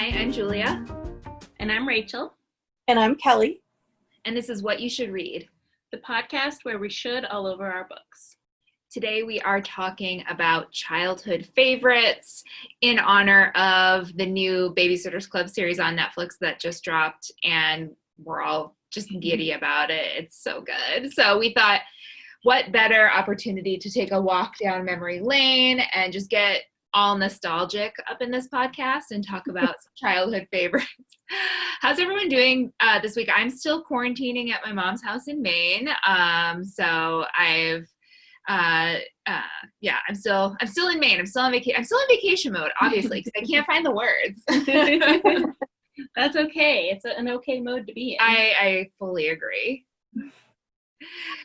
Hi, I'm Julia. And I'm Rachel. And I'm Kelly. And this is What You Should Read, the podcast where we should all over our books. Today we are talking about childhood favorites in honor of the new Babysitters Club series on Netflix that just dropped, and we're all just giddy about it. It's so good. So we thought, what better opportunity to take a walk down memory lane and just get all nostalgic up in this podcast and talk about some childhood favorites. How's everyone doing this week? I'm still quarantining at my mom's house in Maine. So I've I'm still in Maine. I'm still in vacation mode, obviously, because I can't find the words. That's okay. It's an okay mode to be in. I fully agree.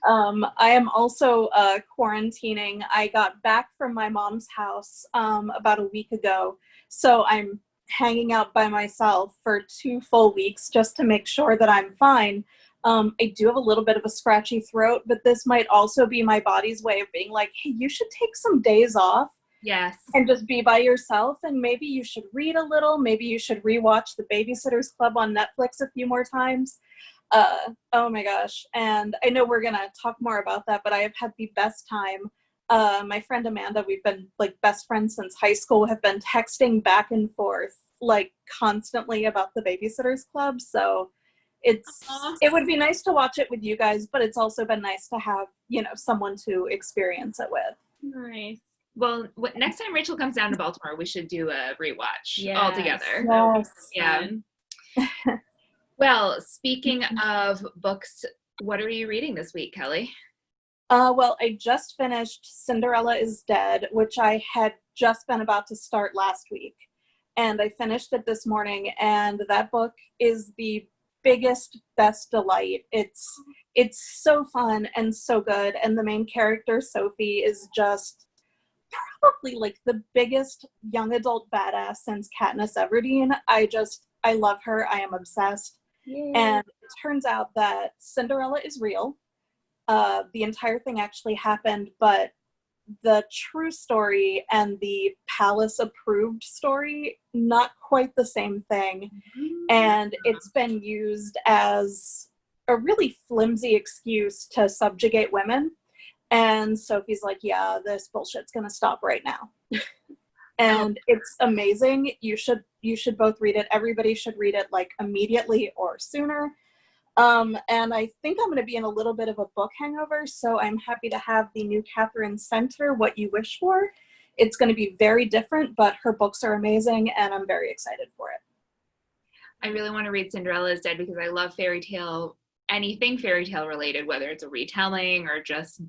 I am also quarantining. I got back from my mom's house about a week ago, so I'm hanging out by myself for 2 full weeks just to make sure that I'm fine. I do have a little bit of a scratchy throat, but this might also be my body's way of being like, hey, you should take some days off. Yes. And just be by yourself, and maybe you should read a little. Maybe you should rewatch The Babysitters Club on Netflix a few more times. Oh my gosh. And I know we're gonna talk more about that, but I have had the best time. My friend Amanda, we've been like best friends since high school, have been texting back and forth like constantly about The Babysitters Club. So it would be nice to watch it with you guys, but it's also been nice to have, someone to experience it with. Nice. Well, next time Rachel comes down to Baltimore, we should do a rewatch all together. Yes. Yeah. Well, speaking of books, what are you reading this week, Kelly? Well, I just finished Cinderella is Dead, which I had just been about to start last week. And I finished it this morning, and that book is the biggest, best delight. It's so fun and so good. And the main character, Sophie, is just probably like the biggest young adult badass since Katniss Everdeen. I love her. I am obsessed. Yay. And it turns out that Cinderella is real. The entire thing actually happened, but the true story and the palace approved story, not quite the same thing. And it's been used as a really flimsy excuse to subjugate women. And Sophie's like, yeah, this bullshit's gonna stop right now. And it's amazing. You should both read it. Everybody should read it like immediately or sooner. And I think I'm going to be in a little bit of a book hangover, so I'm happy to have the new Catherine Center, What You Wish For. It's going to be very different, but her books are amazing, and I'm very excited for it. I really want to read Cinderella is Dead because I love fairy tale, anything fairy tale related, whether it's a retelling or just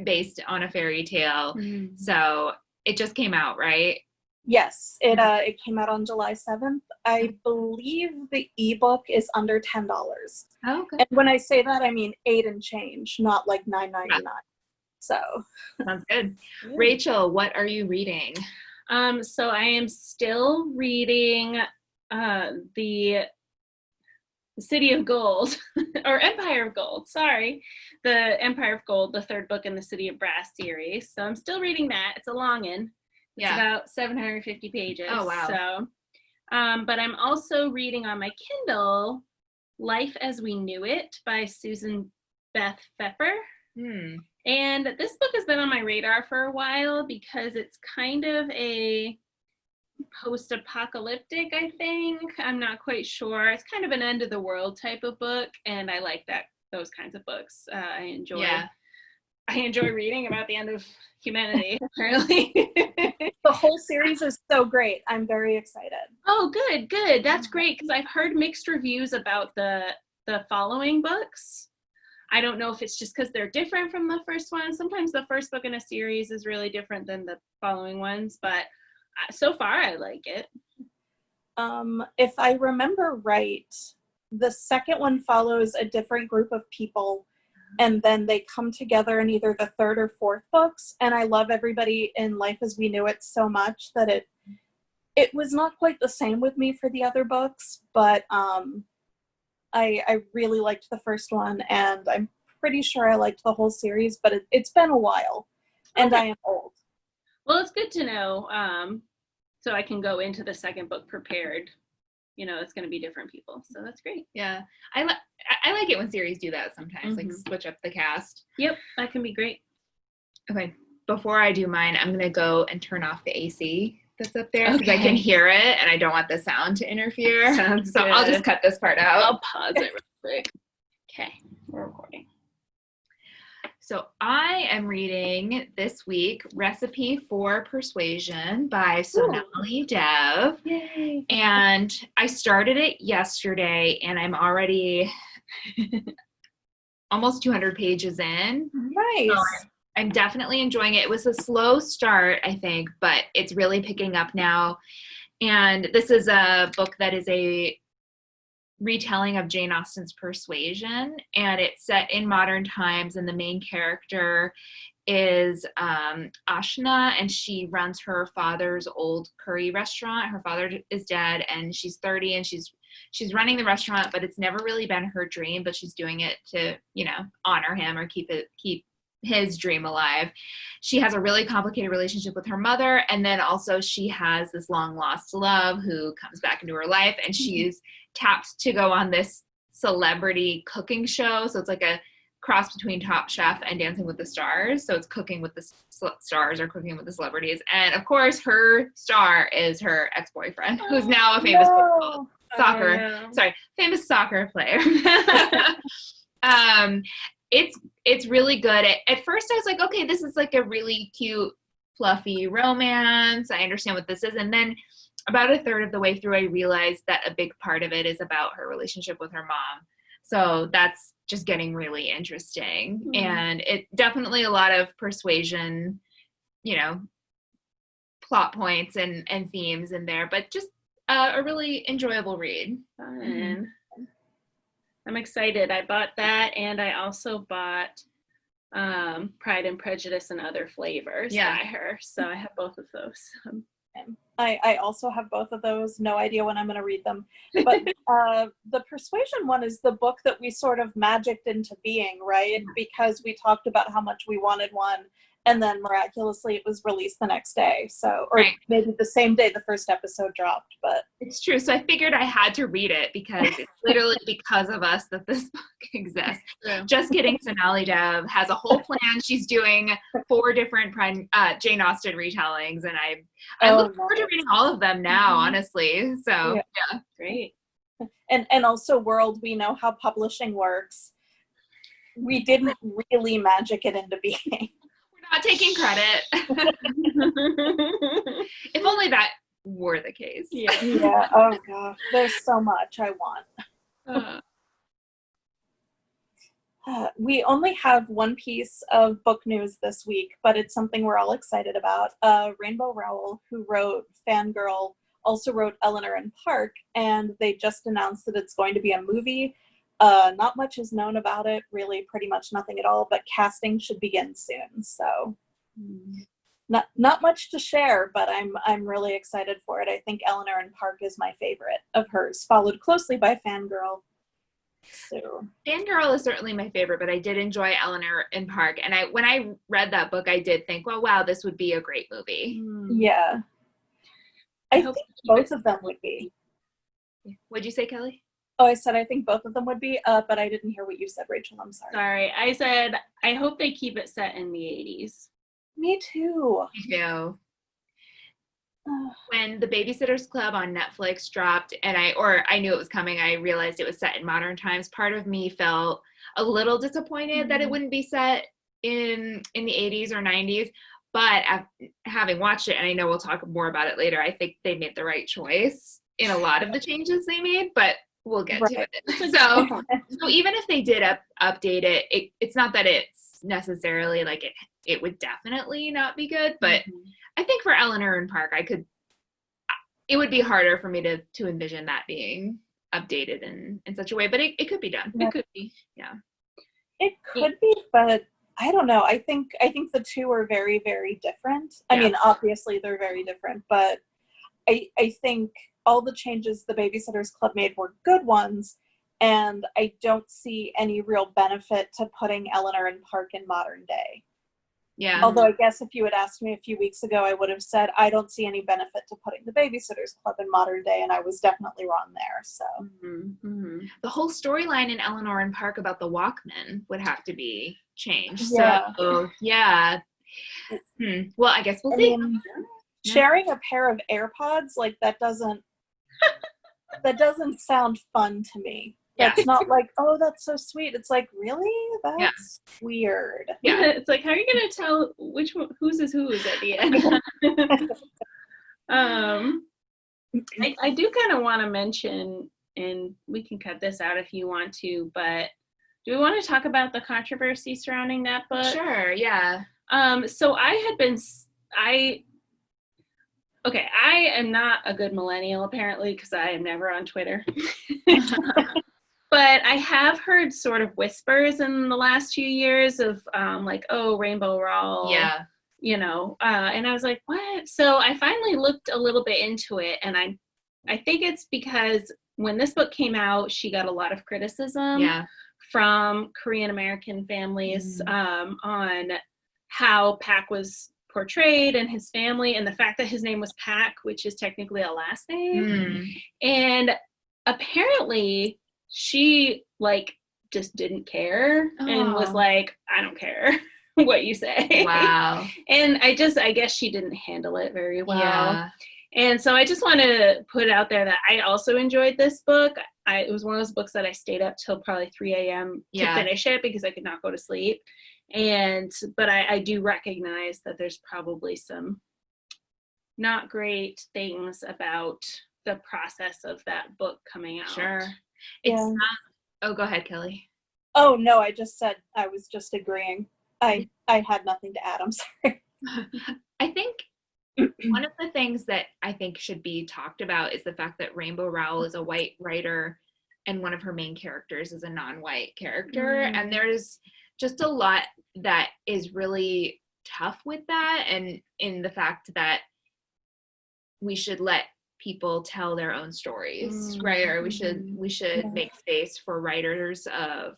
based on a fairy tale. Mm-hmm. So it just came out, right? Yes, it came out on July 7th. I believe the ebook is under $10. Oh, okay. And when I say that, I mean 8 and change, not like $9.99. Yeah. So sounds good. Rachel, what are you reading? So I am still reading the City of Gold, or Empire of Gold, sorry. The Empire of Gold, the third book in the City of Brass series. So I'm still reading that. It's a longin'. It's about 750 pages. Oh, wow. So, but I'm also reading on my Kindle Life as We Knew It by Susan Beth Pfeffer. And this book has been on my radar for a while because it's kind of a post-apocalyptic, I think. I'm not quite sure. It's kind of an end of the world type of book, and I like those kinds of books. I enjoy reading about the end of humanity, apparently. The whole series is so great. I'm very excited. Oh, good. That's great, because I've heard mixed reviews about the following books. I don't know if it's just because they're different from the first one. Sometimes the first book in a series is really different than the following ones, but so far I like it. If I remember right, the second one follows a different group of people, and then they come together in either the third or fourth books. And I love everybody in Life as We Knew It so much that it was not quite the same with me for the other books, but I really liked the first one, and I'm pretty sure I liked the whole series, but it's been a while, and I am old. Well, it's good to know, so I can go into the second book prepared it's going to be different people. So that's great. Yeah. I like it when series do that sometimes, like switch up the cast. Yep, that can be great. Okay. Before I do mine, I'm going to go and turn off the AC that's up there because I can hear it and I don't want the sound to interfere. Sounds so good. I'll just cut this part out. I'll pause it real quick. Okay, we're recording. So I am reading this week Recipe for Persuasion by Sonali Dev. Yay. And I started it yesterday and I'm already almost 200 pages in. Nice. So I'm definitely enjoying it. It was a slow start, I think, but it's really picking up now. And this is a book that is a retelling of Jane Austen's Persuasion, and it's set in modern times, and the main character is Ashna, and she runs her father's old curry restaurant. Her father is dead, and she's 30, and she's running the restaurant, but it's never really been her dream, but she's doing it to, honor him or keep his dream alive. She has a really complicated relationship with her mother, and then also she has this long lost love who comes back into her life, and she's tapped to go on this celebrity cooking show. So it's like a cross between Top Chef and Dancing with the Stars. So it's cooking with the stars or cooking with the celebrities. And of course, her star is her ex-boyfriend, who's now a famous famous soccer player. It's really good. At first I was like, okay, this is like a really cute, fluffy romance. I understand what this is. And then about a third of the way through, I realized that a big part of it is about her relationship with her mom. So that's just getting really interesting. And it definitely a lot of persuasion, plot points and themes in there, but just a really enjoyable read. Fun. I'm excited. I bought that, and I also bought Pride and Prejudice and Other Flavors by her. So I have both of those. I also have both of those. No idea when I'm going to read them. But the Persuasion one is the book that we sort of magicked into being, right? Because we talked about how much we wanted one, and then miraculously it was released the next day. So, or maybe the same day the first episode dropped, but. It's true. So I figured I had to read it because it's literally because of us that this book exists. Just kidding. Sonali Dev has a whole plan. She's doing 4 different Jane Austen retellings, and I look forward to reading all of them now, honestly. So yeah. Great. And also, world, we know how publishing works. We didn't really magic it into being. Not taking credit. If only that were the case. Yeah. Oh gosh, there's so much I want. We only have one piece of book news this week, but it's something we're all excited about. Rainbow Rowell, who wrote Fangirl, also wrote Eleanor and Park, and they just announced that it's going to be a movie. Not much is known about it, really pretty much nothing at all, but casting should begin soon. So not much to share, but I'm really excited for it. I think Eleanor and Park is my favorite of hers, followed closely by Fangirl. So Fangirl is certainly my favorite, but I did enjoy Eleanor and Park. And when I read that book, I did think, well, wow, this would be a great movie. Yeah. I think both of them would be. What'd you say, Kelly? Oh, I said I think both of them would be, but I didn't hear what you said, Rachel. I'm sorry. Sorry. I said I hope they keep it set in the 80s. Me too. Me too. When the Babysitters Club on Netflix dropped, and I knew it was coming, I realized it was set in modern times. Part of me felt a little disappointed that it wouldn't be set in the 80s or 90s. But having watched it, and I know we'll talk more about it later, I think they made the right choice in a lot of the changes they made, but we'll get to it. So even if they did update it, it's not that it's necessarily like it would definitely not be good, but I think for Eleanor and Park, it would be harder for me to envision that being updated in such a way, but it could be done. Yeah. It could be, yeah. It could be, but I don't know. I think the two are very, very different. I mean, obviously they're very different, but I think all the changes the Babysitters Club made were good ones, and I don't see any real benefit to putting Eleanor and Park in modern day. Yeah. Although I guess if you had asked me a few weeks ago, I would have said, I don't see any benefit to putting the Babysitters Club in modern day, and I was definitely wrong there, so. The whole storyline in Eleanor and Park about the Walkman would have to be changed. Yeah. So, yeah. Well, I guess we'll see. I mean, sharing a pair of AirPods, like, that doesn't sound fun to me. That's not like, oh, that's so sweet. It's like, really? That's weird. Yeah. It's like, how are you going to tell which one, whose is whose at the end? I do kind of want to mention, and we can cut this out if you want to, but do we want to talk about the controversy surrounding that book? Sure, yeah. So I am not a good millennial, apparently, because I am never on Twitter. But I have heard sort of whispers in the last few years of like, oh, Rainbow Rowell. Yeah. You know, and I was like, what? So I finally looked a little bit into it, and I think it's because when this book came out, she got a lot of criticism from Korean American families on how Pak was portrayed and his family, and the fact that his name was Pak, which is technically a last name. And apparently she like just didn't care and was like, I don't care what you say. Wow. And I guess she didn't handle it very well. Yeah. And so I just want to put out there that I also enjoyed this book. It was one of those books that I stayed up till probably 3 a.m. to finish it because I could not go to sleep. But I do recognize that there's probably some not great things about the process of that book coming out. Sure. It's not, oh, go ahead, Kelly. Oh, no, I just said I was just agreeing. I had nothing to add. I'm sorry. I think one of the things that I think should be talked about is the fact that Rainbow Rowell is a white writer and one of her main characters is a non-white character. And there's just a lot that is really tough with that, and in the fact that we should let people tell their own stories, right? Or we should make space for writers of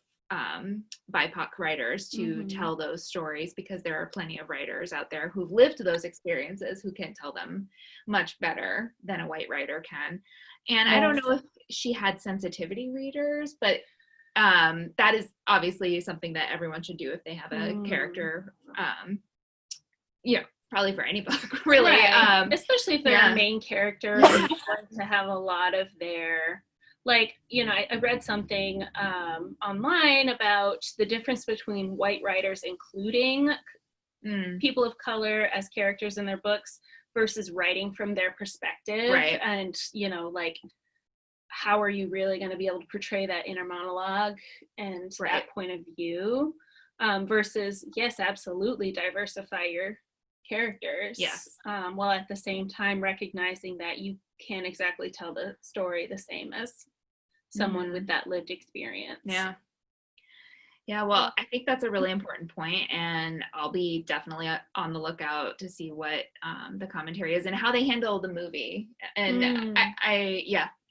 BIPOC writers to tell those stories, because there are plenty of writers out there who've lived those experiences who can tell them much better than a white writer can. And I don't know if she had sensitivity readers, but that is obviously something that everyone should do if they have a character, probably for any book, really. Right. Especially if they're a main character and you want to have a lot of their, like, you know, I read something online about the difference between white writers including people of color as characters in their books versus writing from their perspective. Right. And, you know, like, how are you really going to be able to portray that inner monologue and that point of view versus, yes, absolutely diversify your characters. Yes. While at the same time recognizing that you can't exactly tell the story the same as someone with that lived experience. Yeah. Yeah, well, I think that's a really important point, and I'll be definitely on the lookout to see what the commentary is and how they handle the movie, and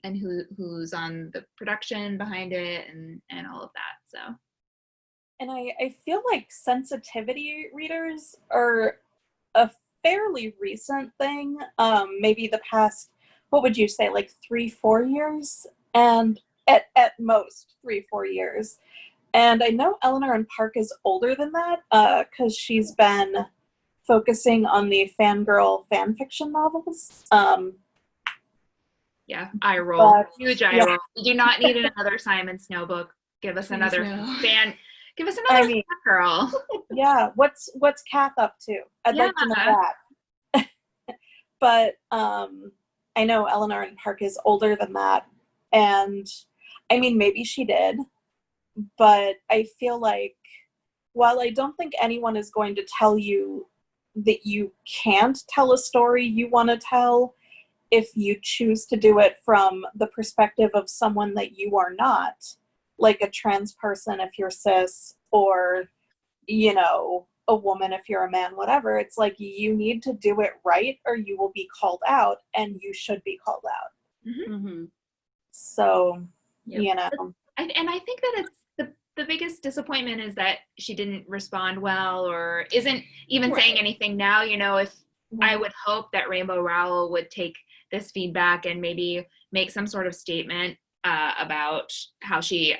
and who's on the production behind it and all of that. So, and I feel like sensitivity readers are a fairly recent thing, maybe the past, what would you say, like 3-4 years, and at most 3-4 years. And I know Eleanor and Park is older than that because she's been focusing on the fangirl fan fiction novels. Yeah, eye roll. Huge eye roll. We do not need another Simon Snow book. Give us another fan. Give us another fan girl. Yeah, what's Kath up to? I'd like to know that. But I know Eleanor and Park is older than that. And I mean, maybe she did. But I feel like, while I don't think anyone is going to tell you that you can't tell a story you want to tell if you choose to do it from the perspective of someone that you are not, like a trans person if you're cis, or, you know, a woman if you're a man, whatever. It's like, you need to do it right or you will be called out, and you should be called out. So, you know. And I think that it's the biggest disappointment is that she didn't respond well or isn't even saying anything now. You know, if I would hope that Rainbow Rowell would take this feedback and maybe make some sort of statement about how she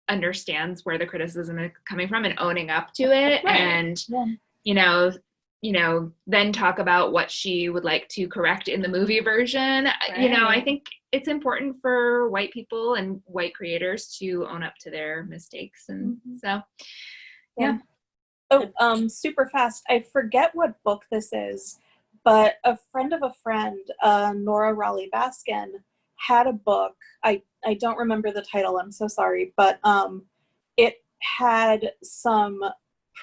understands where the criticism is coming from and owning up to it, and you know, then talk about what she would like to correct in the movie version. You know, I think it's important for white people and white creators to own up to their mistakes, and so yeah. Oh, super fast. I forget what book this is, but a friend of a friend, Nora Raleigh Baskin, had a book. I don't remember the title, I'm so sorry, but it had some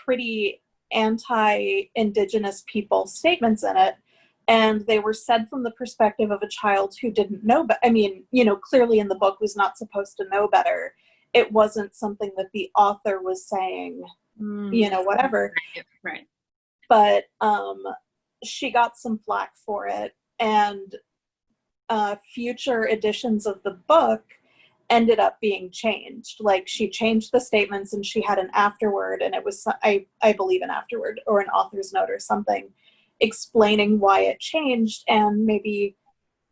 pretty anti-Indigenous people statements in it, and they were said from the perspective of a child who didn't know, but I mean, you know, clearly in the book was not supposed to know better. It wasn't something that the author was saying, you know, whatever. Right. But she got some flack for it, and future editions of the book ended up being changed. Like, she changed the statements and she had an afterword, and it was, I believe, an afterword or an author's note or something explaining why it changed. And maybe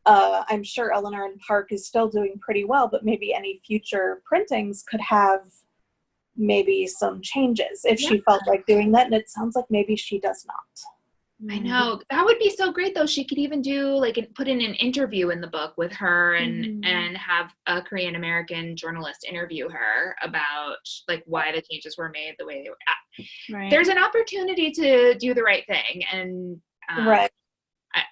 I'm sure Eleanor and Park is still doing pretty well, but maybe any future printings could have maybe some changes if she felt like doing that, and it sounds like maybe she does not. I know. That would be so great, though. She could even do, like, put in an interview in the book with her and have a Korean American journalist interview her about, like, why the changes were made the way they were. Right. There's an opportunity to do the right thing, and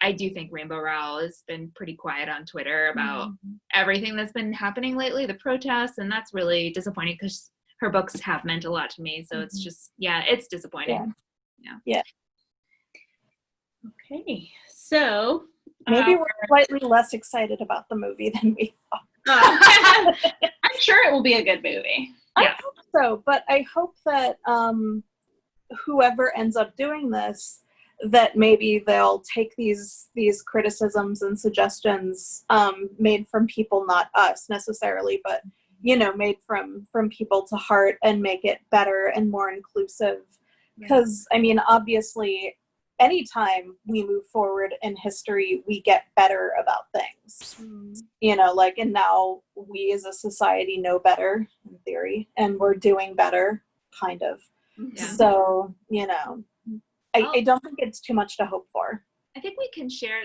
I do think Rainbow Rowell has been pretty quiet on Twitter about everything that's been happening lately, the protests, and that's really disappointing because her books have meant a lot to me. So it's just, it's disappointing. Yeah. Okay, so maybe we're slightly less excited about the movie than we thought. I'm sure it will be a good movie. I hope so, but I hope that whoever ends up doing this, that maybe they'll take these criticisms and suggestions made from people, not us necessarily, but you know, made from people to heart, and make it better and more inclusive. Because I mean, obviously, anytime we move forward in history, we get better about things. You know, like, and now we as a society know better in theory, and we're doing better, kind of. So, you know, I don't think it's too much to hope for. I think we can share,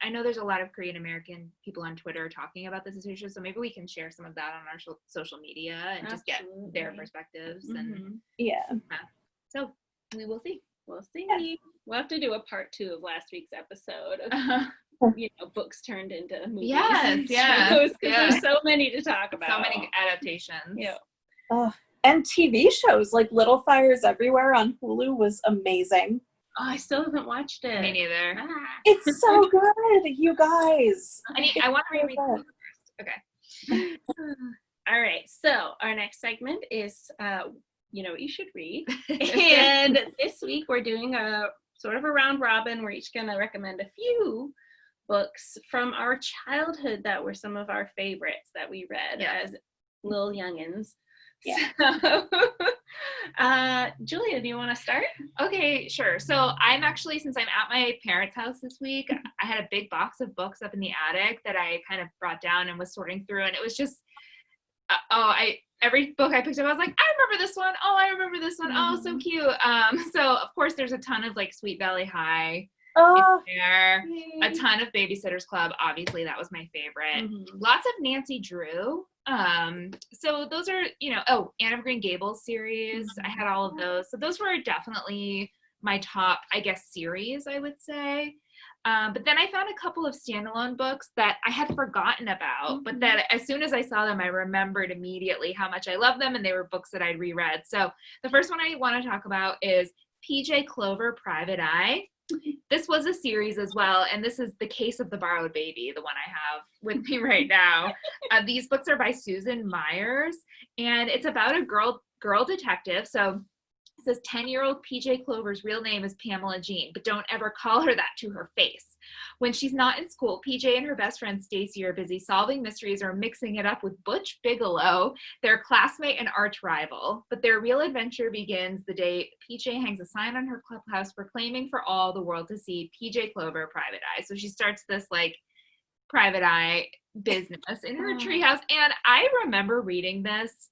I know there's a lot of Korean American people on Twitter talking about this issue, so maybe we can share some of that on our social media and just get their perspectives. And so we will see. We'll see. Yeah. We'll have to do a part 2 of last week's episode of, you know, books turned into movies. Because there's so many to talk about. So many adaptations. Yeah. And TV shows, like Little Fires Everywhere on Hulu was amazing. Oh, I still haven't watched it. Me neither. It's so good, you guys. I want to reread it first. Okay. All right. So our next segment is, you know what you should read. And this week we're doing a sort of a round robin. We're each going to recommend a few books from our childhood that were some of our favorites that we read as little youngins. So, Julia, do you want to start? Okay, sure. So I'm actually, since I'm at my parents' house this week, I had a big box of books up in the attic that I kind of brought down and was sorting through, and it was just, every book I picked up, I was like, I remember this one. Oh, I remember this one. Oh, so cute. So of course there's a ton of like Sweet Valley High in there, a ton of Babysitter's Club. Obviously that was my favorite. Lots of Nancy Drew. So those are, you know, Anne of Green Gables series. I had all of those. So those were definitely my top, I guess, series, I would say. But then I found a couple of standalone books that I had forgotten about, but that as soon as I saw them, I remembered immediately how much I loved them, and they were books that I'd reread. So the first one I want to talk about is P.J. Clover, Private Eye. This was a series as well, and this is The Case of the Borrowed Baby, the one I have with me right now. These books are by Susan Myers, and it's about a girl detective. So says 10-year-old PJ Clover's real name is Pamela Jean, but don't ever call her that to her face. When she's not in school, PJ and her best friend Stacy are busy solving mysteries or mixing it up with Butch Bigelow, their classmate and arch rival. But their real adventure begins the day PJ hangs a sign on her clubhouse proclaiming for all the world to see PJ Clover, Private Eye. So she starts this like private eye business in her treehouse. And I remember reading this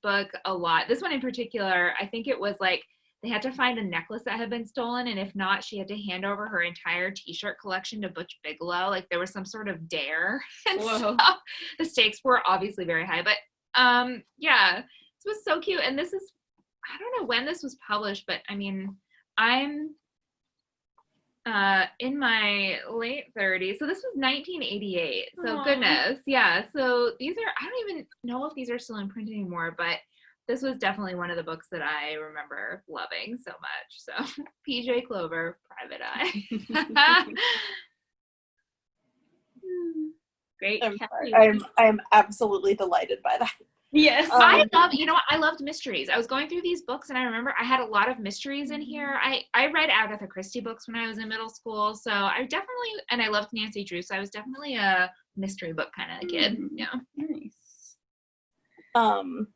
book a lot. This one in particular, I think it was like they had to find a necklace that had been stolen, and if not, she had to hand over her entire t-shirt collection to Butch Bigelow. Like there was some sort of dare. And so the stakes were obviously very high. But yeah, this was so cute. And this is, I don't know when this was published, but I mean, I'm in my late 30s. So this was 1988. So Aww. Goodness. Yeah. So these are, I don't even know if these are still in print anymore, but this was definitely one of the books that I remember loving so much. So PJ Clover, Private Eye. Great. I'm absolutely delighted by that. Yes. I loved mysteries. I was going through these books and I remember I had a lot of mysteries in here. I read Agatha Christie books when I was in middle school. So I loved Nancy Drew. So I was definitely a mystery book kind of kid. Yeah. Nice.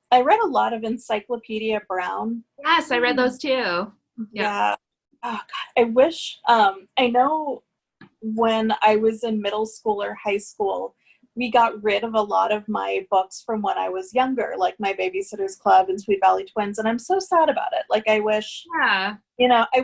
I read a lot of Encyclopedia Brown. Yes, I read those too. Yeah. Oh God. I wish, I know when I was in middle school or high school, we got rid of a lot of my books from when I was younger, like my Babysitter's Club and Sweet Valley Twins, and I'm so sad about it. Like I wish, I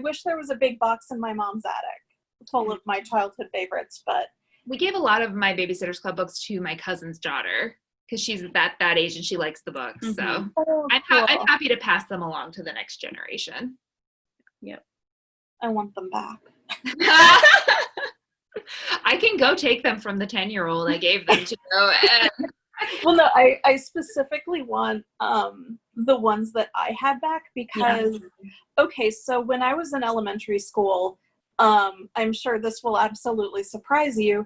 wish there was a big box in my mom's attic full of my childhood favorites, but. We gave a lot of my Babysitter's Club books to my cousin's daughter because she's that age and she likes the books. So I'm happy to pass them along to the next generation. Yep. I want them back. I can go take them from the 10-year-old I gave them to. Well, no, I specifically want the ones that I had back because, okay, so when I was in elementary school, I'm sure this will absolutely surprise you,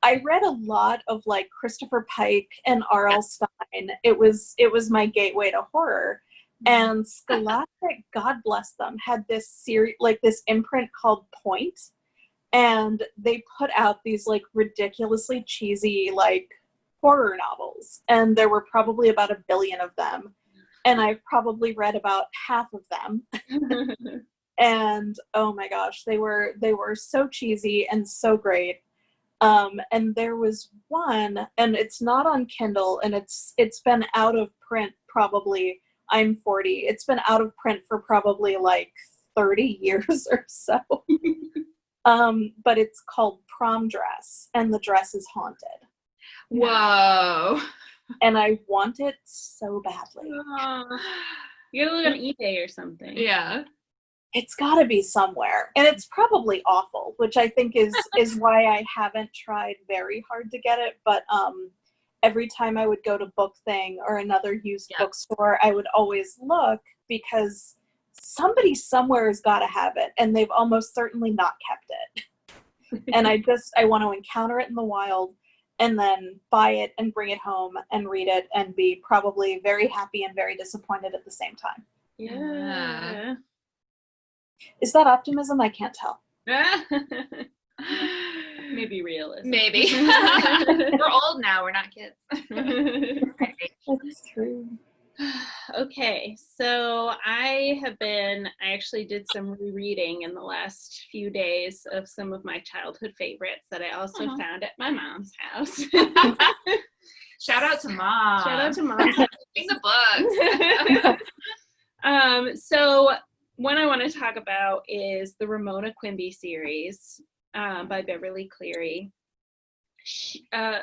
I read a lot of like Christopher Pike and R.L. Stine. It was my gateway to horror. And Scholastic, God bless them, had this series, like this imprint called Point. And they put out these like ridiculously cheesy like horror novels. And there were probably about 1 billion of them. And I've probably read about half of them. And oh my gosh, they were so cheesy and so great. And there was one, and it's not on Kindle, and it's been out of print probably, I'm 40, it's been out of print for probably like 30 years or so. But it's called Prom Dress, and the dress is haunted. Whoa. And I want it so badly. You gotta look on eBay or something. Yeah. It's gotta be somewhere. And it's probably awful, which I think is why I haven't tried very hard to get it. But every time I would go to Book Thing or another used bookstore, I would always look because somebody somewhere has got to have it, and they've almost certainly not kept it. And I want to encounter it in the wild and then buy it and bring it home and read it and be probably very happy and very disappointed at the same time. Yeah. Is that optimism? I can't tell. Maybe realistic. Maybe. We're old now. We're not kids. That's true. Okay, so I actually did some rereading in the last few days of some of my childhood favorites that I also found at my mom's house. Shout out to Mom. Shout out to Mom. Reading the books. So one I want to talk about is the Ramona Quimby series by Beverly Cleary.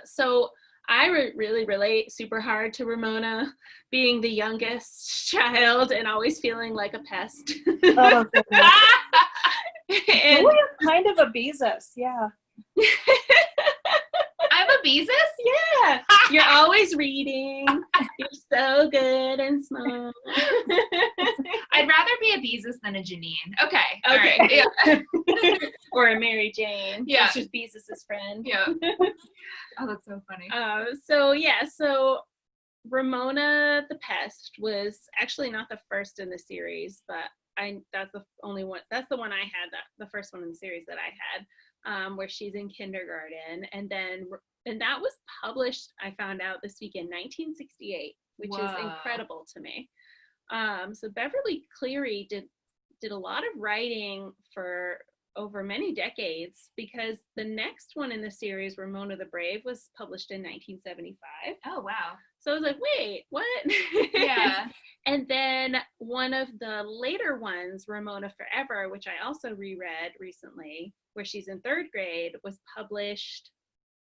So I really relate super hard to Ramona being the youngest child and always feeling like a pest. Oh, goodness. And kind of a Beezus, yeah. I'm a Beezus? Yeah. You're always reading. You're so good and smart. I'd rather be a Beezus than a Janine. Okay. All right. Yeah. Or a Mary Jane. Yeah. That's just Beezus' friend. Yeah. Oh, that's so funny. So Ramona the Pest was actually not the first in the series, but that's the only one. That's the one I had. The first one in the series that I had, where she's in kindergarten, and that was published. I found out this week in 1968, which is incredible to me. So Beverly Cleary did a lot of writing for over many decades, because the next one in the series, Ramona the Brave, was published in 1975. Oh, wow. So I was like, wait, what? Yeah. And then one of the later ones, Ramona Forever, which I also reread recently, where she's in 3rd grade, was published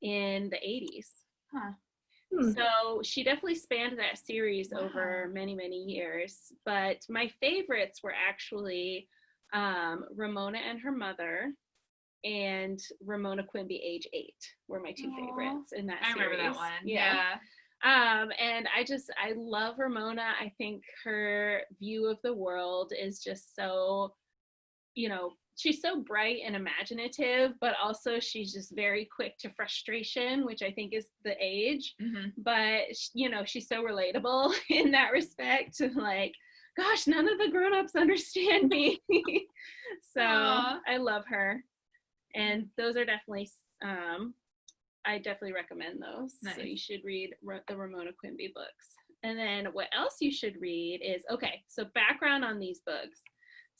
in the 80s. Huh. So she definitely spanned that series over many, many years. But my favorites were actually Ramona and Her Mother and Ramona Quimby, age 8, were my 2 favorites in that series. I remember that one. Yeah. And I love Ramona. I think her view of the world is just so, she's so bright and imaginative, but also she's just very quick to frustration, which I think is the age. Mm-hmm. But, she's so relatable in that respect. Like, gosh, none of the grown-ups understand me. So I love her. And those are definitely, I definitely recommend those. Nice. So you should read the Ramona Quimby books. And then what else you should read is, so background on these books.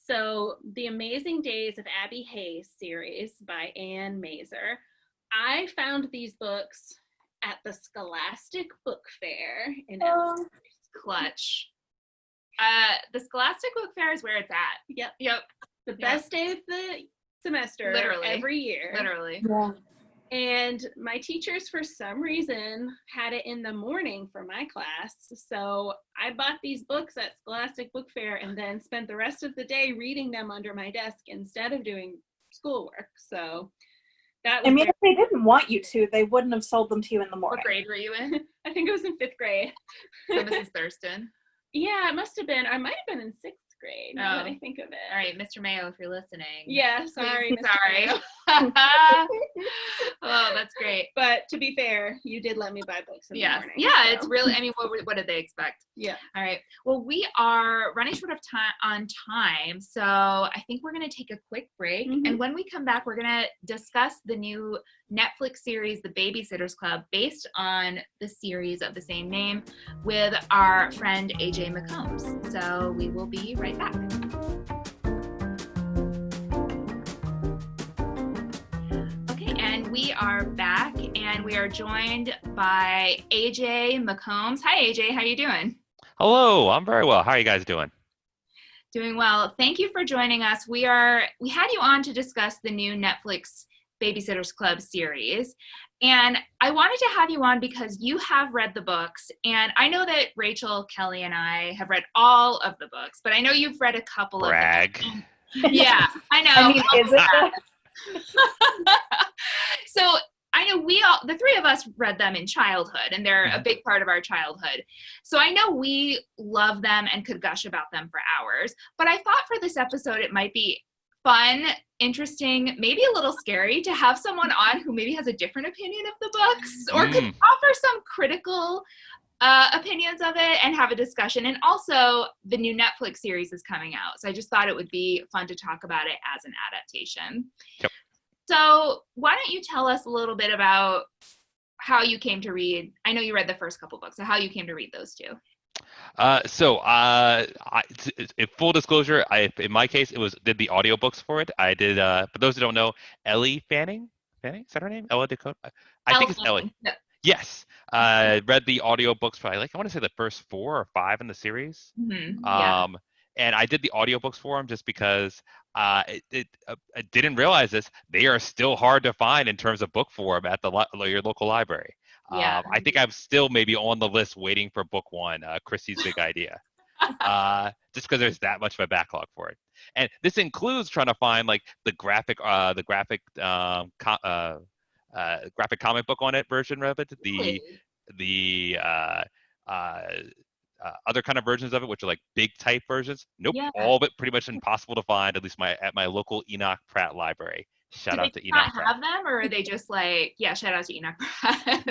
So The Amazing Days of Abby Hayes series by Anne Mazur. I found these books at the Scholastic Book Fair in Clutch. The Scholastic Book Fair is where it's at. Yep. The best day of the semester. Literally. Every year. Literally. Yeah. And my teachers, for some reason, had it in the morning for my class. So I bought these books at Scholastic Book Fair and then spent the rest of the day reading them under my desk instead of doing schoolwork. So that was if they didn't want you to, they wouldn't have sold them to you in the morning. What grade were you in? I think it was in 5th grade. So Mrs. Thurston. Yeah, it must have been. I might have been in 6th grade, now that I think of it. All right, Mr. Mayo, if you're listening. Yeah, sorry. Sorry. Oh, that's great. But to be fair, you did let me buy books in the morning. Yeah, so. it's really, what did they expect? Yeah. All right. Well, we are running short of time, so I think we're going to take a quick break. Mm-hmm. And when we come back, we're going to discuss the new Netflix series, The Babysitter's Club, based on the series of the same name, with our friend AJ McCombs. So we will be right back. And we are back, and we are joined by AJ McCombs. Hi, AJ. How you doing? Hello. I'm very well. How are you guys doing? Doing well. Thank you for joining us. We had you on to discuss the new Netflix Babysitter's Club series, and I wanted to have you on because you have read the books, and I know that Rachel, Kelly, and I have read all of the books, but I know you've read a couple Brag. of them. Yeah, I know. I mean, is it? So I know the 3 of us read them in childhood, and they're a big part of our childhood. So I know we love them and could gush about them for hours, but I thought for this episode it might be fun, interesting, maybe a little scary to have someone on who maybe has a different opinion of the books or could offer some critical opinions of it and have a discussion. And also the new Netflix series is coming out, so I just thought it would be fun to talk about it as an adaptation. Yep. So why don't you tell us a little bit about how you came to read? I know you read the first couple books, so how you came to read those 2. Full disclosure, in my case, did the audiobooks for it. I did, for those who don't know, Ellie Fanning, is that her name? Ella Dakota? I think it's Ellie. Yeah. Yes. Read the audiobooks for, I want to say the first 4 or 5 in the series. Mm-hmm. Yeah. And I did the audiobooks for them just because I didn't realize this. They are still hard to find in terms of book form at your local library. Yeah. I think I'm still maybe on the list waiting for book 1, Christy's Big Idea, just because there's that much of a backlog for it. And this includes trying to find like the graphic comic book on it version of it, the other kind of versions of it, which are like big type versions. Nope, all of it pretty much impossible to find, at least at my local Enoch Pratt library. Shout Do out they to not Enoch Pratt. have them, or are they just like, yeah, shout out to Enoch Pratt.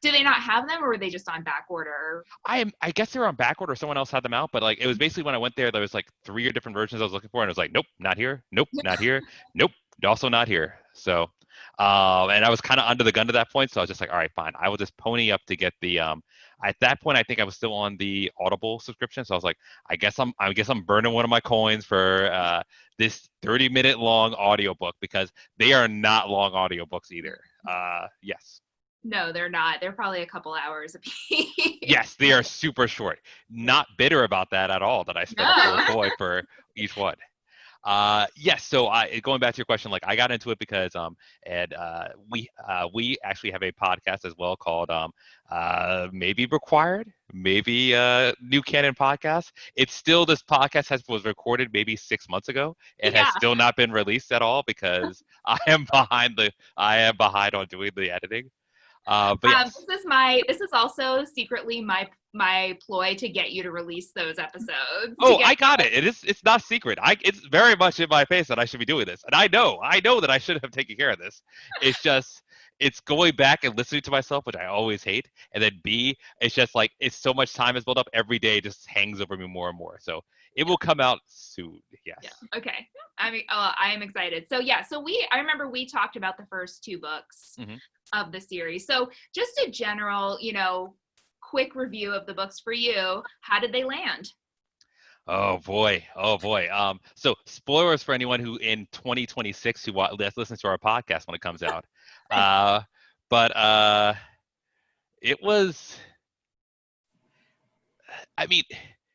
Do they not have them, or were they just on back order? I guess they were on back order. Someone else had them out, but like it was basically when I went there was like 3 different versions I was looking for, and it was like, nope, not here. Nope, not here. Nope, also not here. So, and I was kind of under the gun to that point, so I was just like, all right, fine. I will just pony up to get the. At that point, I think I was still on the Audible subscription, so I was like, I guess I'm burning one of my coins for this 30-minute long audiobook because they are not long audiobooks either. Yes. No, they're not. They're probably a couple hours a piece. Yes, they are super short. Not bitter about that at all, that I spent a No. full coin for each one. Yes, so going back to your question, like I got into it because we actually have a podcast as well called Maybe Required, maybe New Canon Podcast. It's still, this podcast was recorded maybe 6 months ago. It has still not been released at all because I am behind on doing the editing. But yes. This is also secretly my ploy to get you to release those episodes. Oh, I got it. It's not secret. It's very much in my face that I should be doing this. And I know that I should have taken care of this. It's just, it's going back and listening to myself, which I always hate. And then B, it's just like, it's so much time is built up every day, it just hangs over me more and more. So it will come out soon. Yes. Yeah. Okay. I mean, I am excited. So yeah, I remember we talked about the first 2 books of the series. So just a general, quick review of the books for you. How did they land? Oh boy. So spoilers for anyone who in 2026 who listens to our podcast when it comes out. But it was. I mean,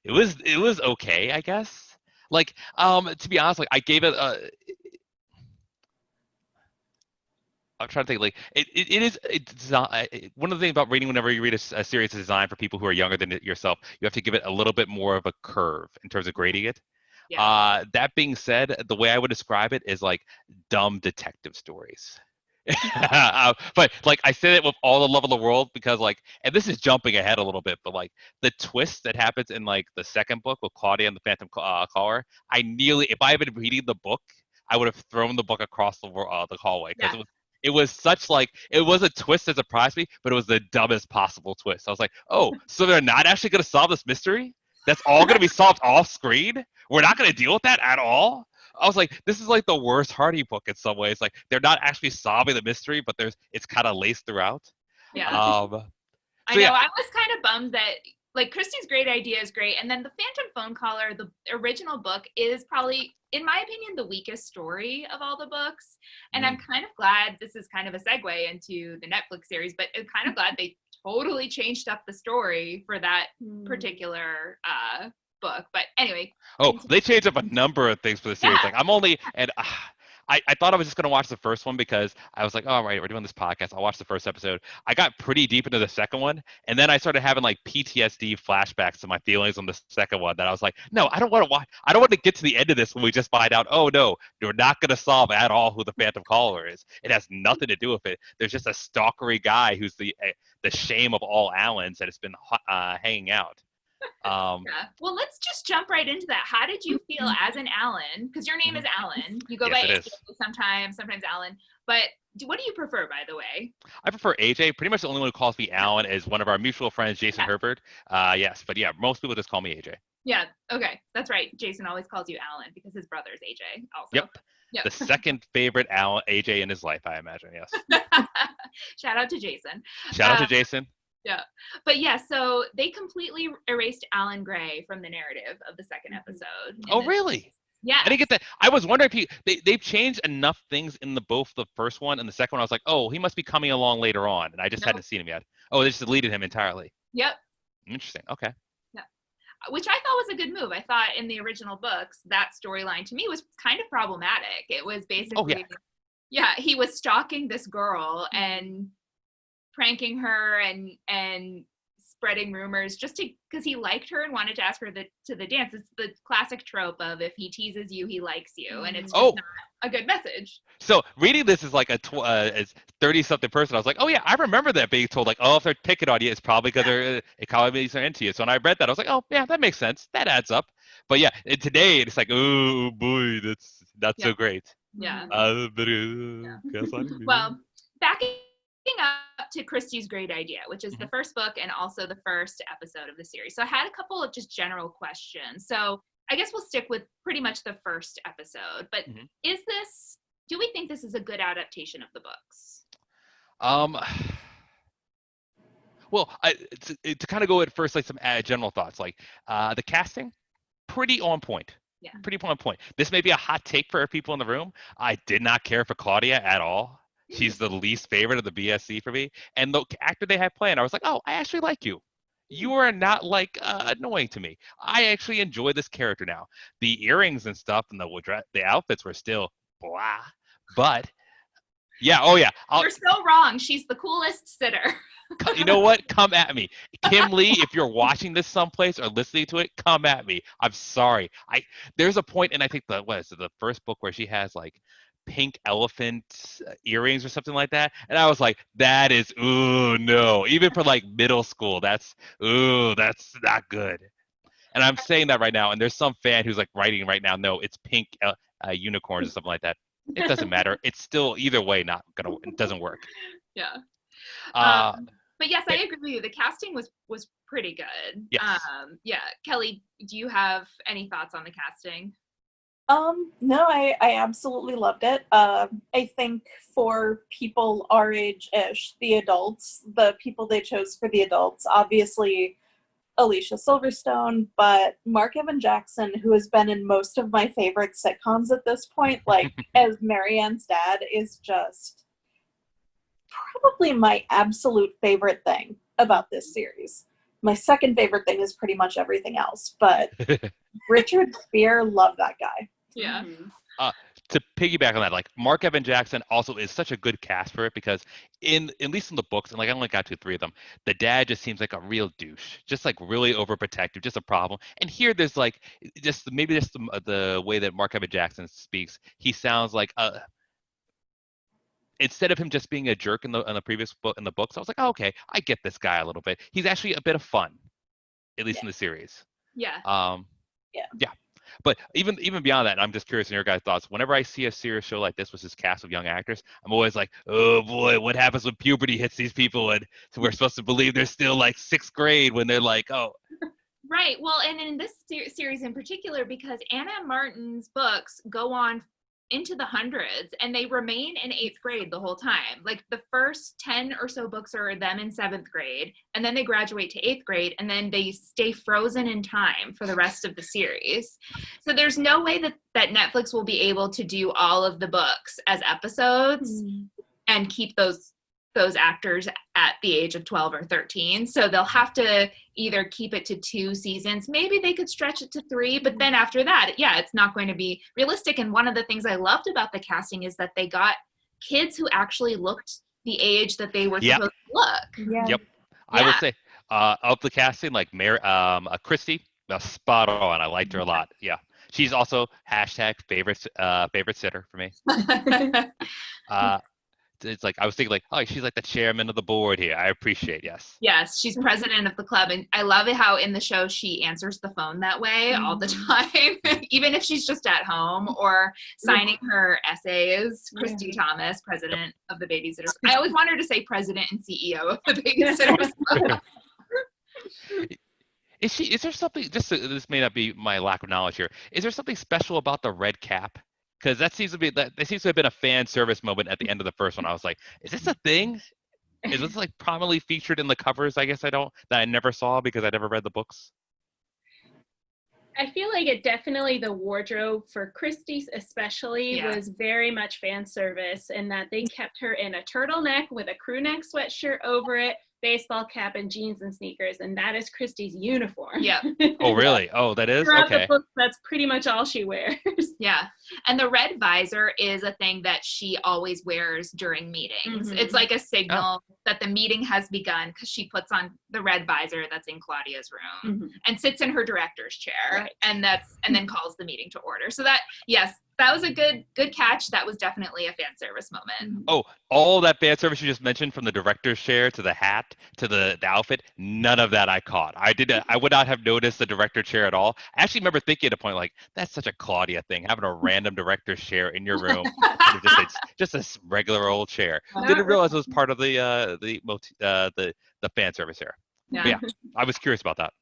it was okay, I guess. Like, to be honest, like I gave it a. I'm trying to think. Like, it's not one of the things about reading. Whenever you read a series designed for people who are younger than yourself, you have to give it a little bit more of a curve in terms of grading it. Yeah. That being said, the way I would describe it is like dumb detective stories. But like I say it with all the love of the world because like, and this is jumping ahead a little bit, but like the twist that happens in like the second book with Claudia and the Phantom Caller, if I had been reading the book, I would have thrown the book across the hallway because it was such like, it was a twist that surprised me, but it was the dumbest possible twist. I was like, oh, so they're not actually going to solve this mystery? That's all going to be solved off screen? We're not going to deal with that at all? I was like, this is like the worst Hardy book in some ways. Like they're not actually solving the mystery, but it's kind of laced throughout. Yeah. I know. I was kind of bummed that like Christy's great idea is great, and then the Phantom Phone Caller, the original book, is probably, in my opinion, the weakest story of all the books. And I'm kind of glad, this is kind of a segue into the Netflix series, but I'm kind of glad they totally changed up the story for that particular book. But anyway. Oh, they changed up a number of things for the series. Like I thought I was just going to watch the first one because I was like, oh, all right, we're doing this podcast. I'll watch the first episode. I got pretty deep into the second one, and then I started having like PTSD flashbacks to my feelings on the second one that I was like, no, I don't want to watch. I don't want to get to the end of this when we just find out, oh, no, you're not going to solve at all who the Phantom Caller is. It has nothing to do with it. There's just a stalkery guy who's the shame of all Allens that has been hanging out. Well, let's just jump right into that. How did you feel as an Allen? Because your name is Allen. You go by AJ sometimes Allen. But what do you prefer, by the way? I prefer AJ. Pretty much the only one who calls me Allen is one of our mutual friends, Jason Herbert. Yes, but yeah, most people just call me AJ. Yeah, okay, that's right. Jason always calls you Allen because his brother is AJ also. Yep. The second favorite AJ in his life, I imagine, yes. Shout out to Jason. Shout out to Jason. Yeah. But yeah, so they completely erased Alan Gray from the narrative of the second episode. Oh, really? Yeah. I didn't get that. I was wondering if they've changed enough things in both the first one and the second one. I was like, oh, he must be coming along later on. And I just hadn't seen him yet. Oh, they just deleted him entirely. Yep. Interesting. Okay. Yeah. Which I thought was a good move. I thought in the original books, that storyline to me was kind of problematic. It was basically, he was stalking this girl and pranking her and spreading rumors just because he liked her and wanted to ask her to the dance. It's the classic trope of if he teases you, he likes you, and it's just not a good message. So reading this is like a 30-something person. I was like, oh yeah, I remember that being told like, oh, if they're picking on you, it's probably because it probably means they're into you. So when I read that, I was like, oh yeah, that makes sense. That adds up. But yeah, today it's like, oh boy, that's not so great. Yeah. Well, backing up to Christy's great idea, which is the first book and also the first episode of the series. So I had a couple of just general questions. So I guess we'll stick with pretty much the first episode. But do we think this is a good adaptation of the books? Well, to kind of go at first, like some general thoughts, like the casting, pretty on point. Yeah. Pretty on point. This may be a hot take for people in the room. I did not care for Claudia at all. She's the least favorite of the BSC for me. And the actor they had playing, I was like, oh, I actually like you. You are not like annoying to me. I actually enjoy this character now. The earrings and stuff and the outfits were still blah. But yeah, oh yeah. You're so wrong. She's the coolest sitter. You know what? Come at me. Kim Lee, if you're watching this someplace or listening to it, come at me. I'm sorry. There's a point, and I think the first book where she has like pink elephant earrings or something like that, and I was like, that is ooh no. Even for like middle school, that's not good. And I'm saying that right now, and there's some fan who's like writing right now, no, it's pink unicorns or something like that. It doesn't matter. It's still either way it doesn't work. Yeah. But yes, I agree with you. The casting was pretty good. Yes. Yeah. Kelly, do you have any thoughts on the casting? No, I absolutely loved it. I think for people our age-ish, the adults, the people they chose for the adults, obviously Alicia Silverstone, but Mark Evan Jackson, who has been in most of my favorite sitcoms at this point, like as Marianne's dad, is just probably my absolute favorite thing about this series. My second favorite thing is pretty much everything else, but Richard Spear, love that guy. Yeah. To piggyback on that, like Mark Evan Jackson also is such a good cast for it because at least in the books, and like I only got 2-3 of them, the dad just seems like a real douche, just like really overprotective, just a problem. And here there's like just the way that Mark Evan Jackson speaks, he sounds like instead of him just being a jerk in the previous book in the books, I was like, oh, okay, I get this guy a little bit. He's actually a bit of fun, at least in the series. Yeah. Yeah. But even beyond that, I'm just curious in your guys' thoughts. Whenever I see a serious show like this with this cast of young actors, I'm always like, oh boy, what happens when puberty hits these people and we're supposed to believe they're still like 6th grade when they're like, oh. Right. Well, and in this series in particular, because Anna Martin's books go on into the hundreds and they remain in 8th grade the whole time. Like the first 10 or so books are them in 7th grade, and then they graduate to 8th grade, and then they stay frozen in time for the rest of the series. So there's no way that Netflix will be able to do all of the books as episodes and keep those actors at the age of 12 or 13. So they'll have to either keep it to 2 seasons. Maybe they could stretch it to 3, but then after that, yeah, it's not going to be realistic. And one of the things I loved about the casting is that they got kids who actually looked the age that they were supposed to look. Yeah. Yep. I would say of the casting, like Christy, spot on. I liked her a lot. Yeah. She's also #favorite sitter for me. It's like I was thinking like, oh, she's like the chairman of the board here. I appreciate, yes. Yes, she's president of the club, and I love it how in the show she answers the phone that way all the time, even if she's just at home or signing her essays. Christy Thomas, president of the Babysitters. I always want her to say president and CEO of the Babysitters Club. Is there something? This may not be my lack of knowledge here. Is there something special about the red cap? Because that seems to have been a fan service moment at the end of the first one. I was like, is this a thing? Is this like prominently featured in the covers? I guess that I never saw because I never read the books. I feel like it definitely, the wardrobe for Christie's especially was very much fan service, in that they kept her in a turtleneck with a crew neck sweatshirt over it, baseball cap, and jeans and sneakers, and that is Christie's uniform. Yeah. Oh, really? Oh, that is? Throughout okay. the book, that's pretty much all she wears. Yeah. And the red visor is a thing that she always wears during meetings. It's like a signal that the meeting has begun, because she puts on the red visor that's in Claudia's room and sits in her director's chair, and then calls the meeting to order. So that, yes, that was a good catch. That was definitely a fan service moment. Oh, all that fan service you just mentioned, from the director's chair to the hat to the outfit, none of that I caught. I would not have noticed the director chair at all. I actually remember thinking at a point, like, that's such a Claudia thing, having a random director's chair in your room, just a regular old chair. Didn't realize it was part of the fan service here. But yeah, I was curious about that.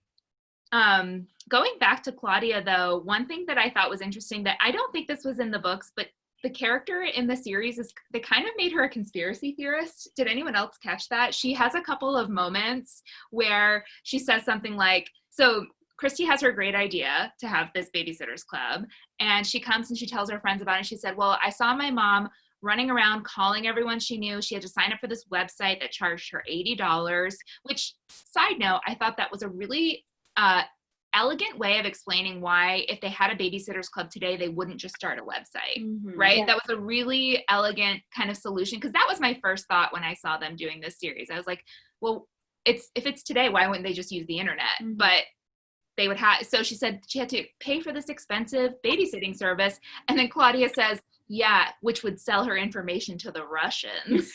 Going back to Claudia, though, one thing that I thought was interesting, that I don't think this was in the books, but the character in the series is, they kind of made her a conspiracy theorist. Did anyone else catch that? She has a couple of moments where she says something like, so Christy has her great idea to have this babysitters club, and she comes and she tells her friends about it. And she said, well, I saw my mom running around calling everyone she knew. She had to sign up for this website that charged her $80, which, side note, I thought that was a really elegant way of explaining why, if they had a babysitters club today, they wouldn't just start a website, right? Yeah. That was a really elegant kind of solution, because that was my first thought when I saw them doing this series. I was like, well, if it's today, why wouldn't they just use the internet? But they would have, so she said she had to pay for this expensive babysitting service, and then Claudia says, yeah, which would sell her information to the Russians.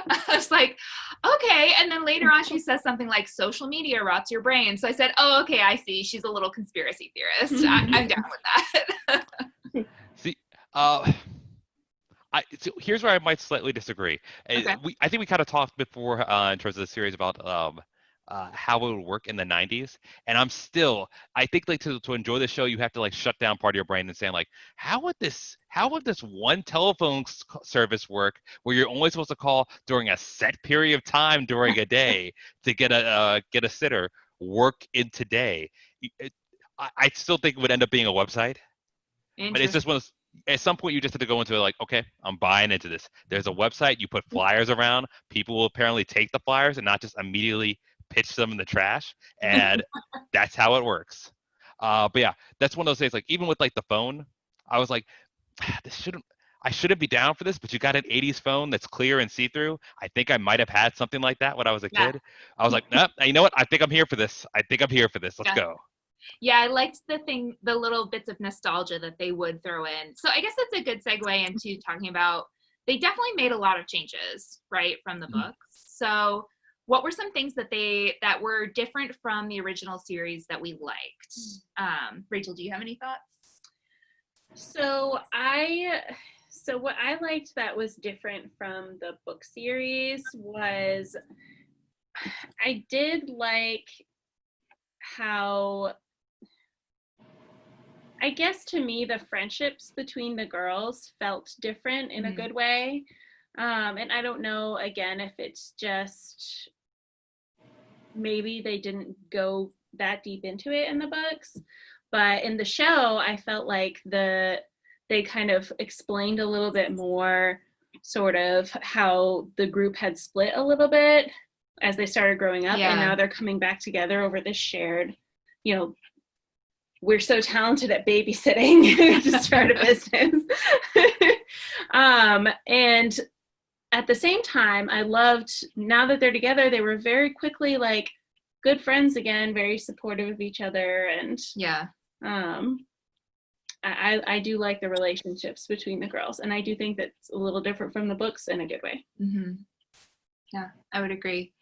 I was like, okay. And then later on, she says something like, social media rots your brain. So I said, oh, okay, I see. She's a little conspiracy theorist. I'm down with that. See, so here's where I might slightly disagree. Okay. I think we kind of talked before in terms of the series about how it would work in the 90s, and I think, like, to enjoy the show, you have to, like, shut down part of your brain and say, like, how would this one telephone service work where you're only supposed to call during a set period of time during a day to get a sitter work in today? I still think it would end up being a website, but it's just one of those, at some point you just have to go into it, like, okay, I'm buying into this. There's a website, you put flyers around, people will apparently take the flyers and not just immediately pitch them in the trash, and that's how it works. But yeah, that's one of those things, like, even with, like, the phone, I was like, I shouldn't be down for this, but you got an 80s phone that's clear and see-through. I think I might have had something like that when I was a kid. I was like, nope, you know what? I think I'm here for this. Let's go. Yeah, I liked the little bits of nostalgia that they would throw in. So I guess that's a good segue into talking about, they definitely made a lot of changes, right, from the books. So what were some things that were different from the original series that we liked? Rachel, do you have any thoughts? So what I liked that was different from the book series was, I did like how, I guess to me, the friendships between the girls felt different in a good way. And I don't know, again, if it's just maybe they didn't go that deep into it in the books, but in the show, I felt like they kind of explained a little bit more sort of how the group had split a little bit as they started growing up, and now they're coming back together over this shared, we're so talented at babysitting to start a business. And at the same time, I loved, now that they're together, they were very quickly, like, good friends again, very supportive of each other. And I do like the relationships between the girls. And I do think that's a little different from the books in a good way. Yeah, I would agree.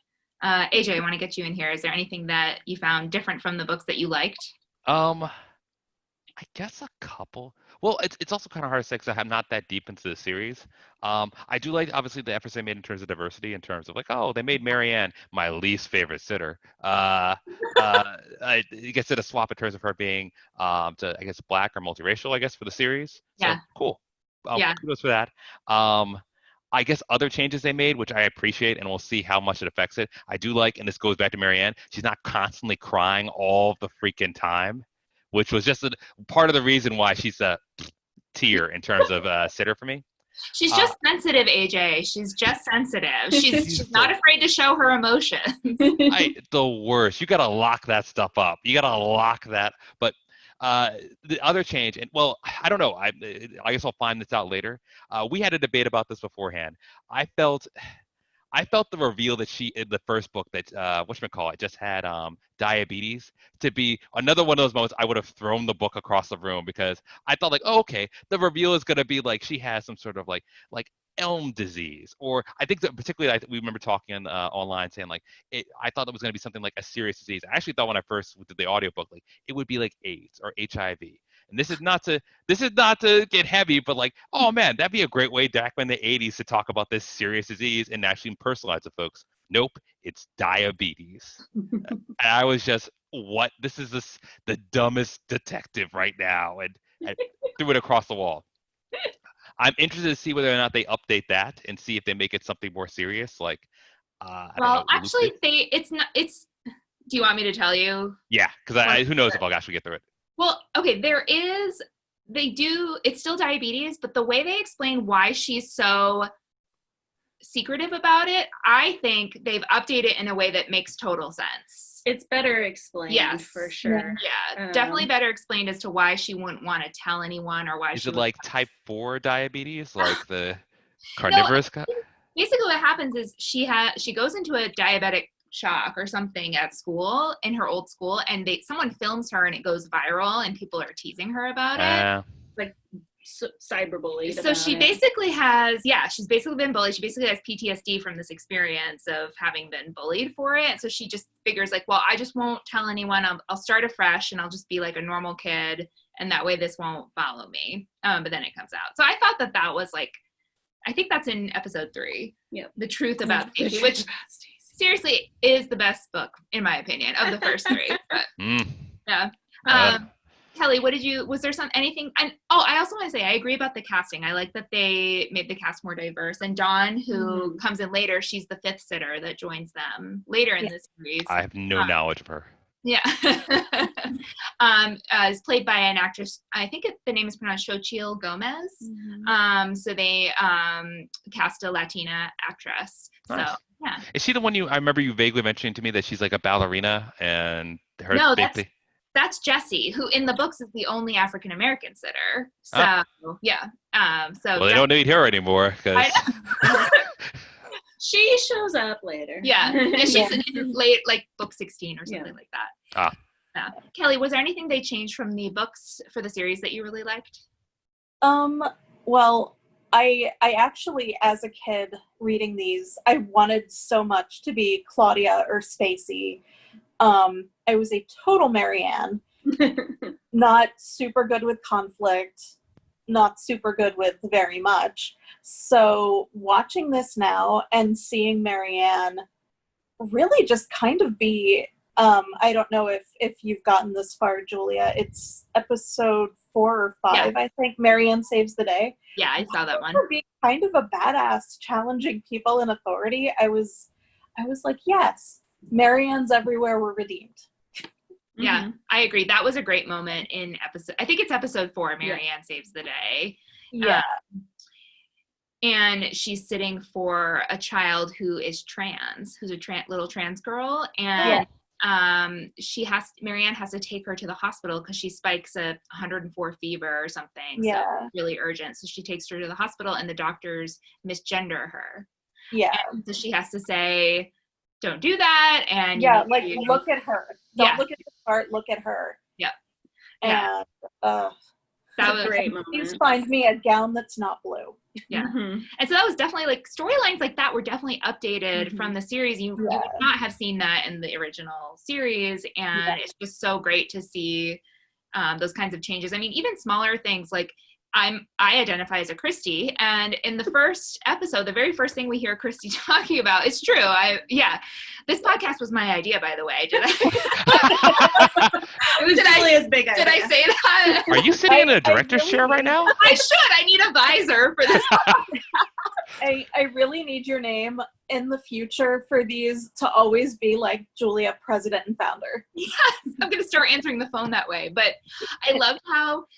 AJ, I want to get you in here. Is there anything that you found different from the books that you liked? I guess a couple. Well, it's also kind of hard to say because I'm not that deep into the series. I do like, obviously, the efforts they made in terms of diversity, in terms of, like, oh, they made Marianne my least favorite sitter. You guess did a swap in terms of her being, I guess, Black or multiracial, I guess, for the series. So, cool. Kudos for that. I guess other changes they made, which I appreciate, and we'll see how much it affects it. I do like, and this goes back to Marianne, she's not constantly crying all the freaking time, which was just part of the reason why she's a tier in terms of sitter for me. She's just sensitive, AJ. She's just sensitive. She's not afraid to show her emotions. The worst. You got to lock that stuff up. You got to lock that. But the other change, and well, I don't know. I guess I'll find this out later. We had a debate about this beforehand. I felt I felt the reveal that she in the first book that whatchamacallit just had diabetes to be another one of those moments I would have thrown the book across the room, because I thought like, oh, okay, the reveal is gonna be like she has some sort of like elm disease, or I think that particularly we remember talking online saying like I thought it was gonna be something like a serious disease. I actually thought when I first did the audiobook like it would be like AIDS or HIV. And this is not to get heavy, but like, oh man, that'd be a great way back in the 80s to talk about this serious disease and actually personalize it, folks. Nope, it's diabetes. And I was just, what? This is the dumbest detective right now, and threw it across the wall. I'm interested to see whether or not they update that and see if they make it something more serious. Like, I don't know. Actually, it's not. It's. Do you want me to tell you? Yeah, because who knows if I'll actually get through it. Well, okay, it's still diabetes, but the way they explain why she's so secretive about it, I think they've updated it in a way that makes total sense. It's better explained, yes, for sure. Yeah, definitely better explained as to why she wouldn't want to tell anyone, or why Is it like type 4 diabetes, like the carnivorous? Basically what happens is she goes into a diabetic shock or something at school, in her old school, and someone films her and it goes viral and people are teasing her about it, like cyberbullied. So she basically she's basically been bullied. She basically has PTSD from this experience of having been bullied for it. And so she just figures like, well, I just won't tell anyone. I'll start afresh and I'll just be like a normal kid, and that way this won't follow me. But then it comes out. So I thought that was like, I think that's in episode 3. Yeah, The Truth About Stacey, which seriously is the best book in my opinion of the first 3. But yeah. Kelly, was there anything? And I also want to say I agree about the casting. I like that they made the cast more diverse. And Dawn, who comes in later, she's the 5th sitter that joins them later in the series. I have no knowledge of her. Yeah. Is played by an actress. I think the name is pronounced Xochitl Gomez. So they cast a Latina actress. Nice. So yeah. Is she the one I remember you vaguely mentioning to me that she's like a ballerina and her that's Jessie, who in the books is the only African American sitter. So yeah. Well, they don't need her anymore because she shows up later. Yeah, and she's in late, like book 16 or something like that. Yeah. Kelly, was there anything they changed from the books for the series that you really liked? Well, I actually, as a kid reading these, I wanted so much to be Claudia or Stacy. I was a total Marianne, not super good with conflict, not super good with very much. So watching this now and seeing Marianne really just kind of be, I don't know if you've gotten this far, Julia, it's episode 4 or 5, I think, Marianne Saves the Day. Yeah, I saw that one. Being kind of a badass, challenging people in authority, I was like, yes, Marianne's everywhere were redeemed. Yeah, I agree. That was a great moment in I think it's episode 4, Marianne Saves the Day. Yeah. And she's sitting for a child who is trans, who's a little trans girl. And Marianne has to take her to the hospital because she spikes a 104 fever or something. Yeah. So really urgent. So she takes her to the hospital and the doctors misgender her. Yeah. And so she has to say, don't do that. And look at her. Don't look at the chart, look at her. Yep. And that was a great moment. Please find me a gown that's not blue. Yeah. And so that was definitely like storylines like that were definitely updated from the series. You would not have seen that in the original series. And it's just so great to see those kinds of changes. I mean, even smaller things like I identify as a Christy, and in the first episode, the very first thing we hear Christy talking about, it's true. This podcast was my idea, by the way. Did I? It was Julia's big idea. Did I say that? Are you sitting in a director's chair right now? I should. I need a visor for this. I really need your name in the future for these to always be like Julia, president and founder. Yes, I'm going to start answering the phone that way. But I loved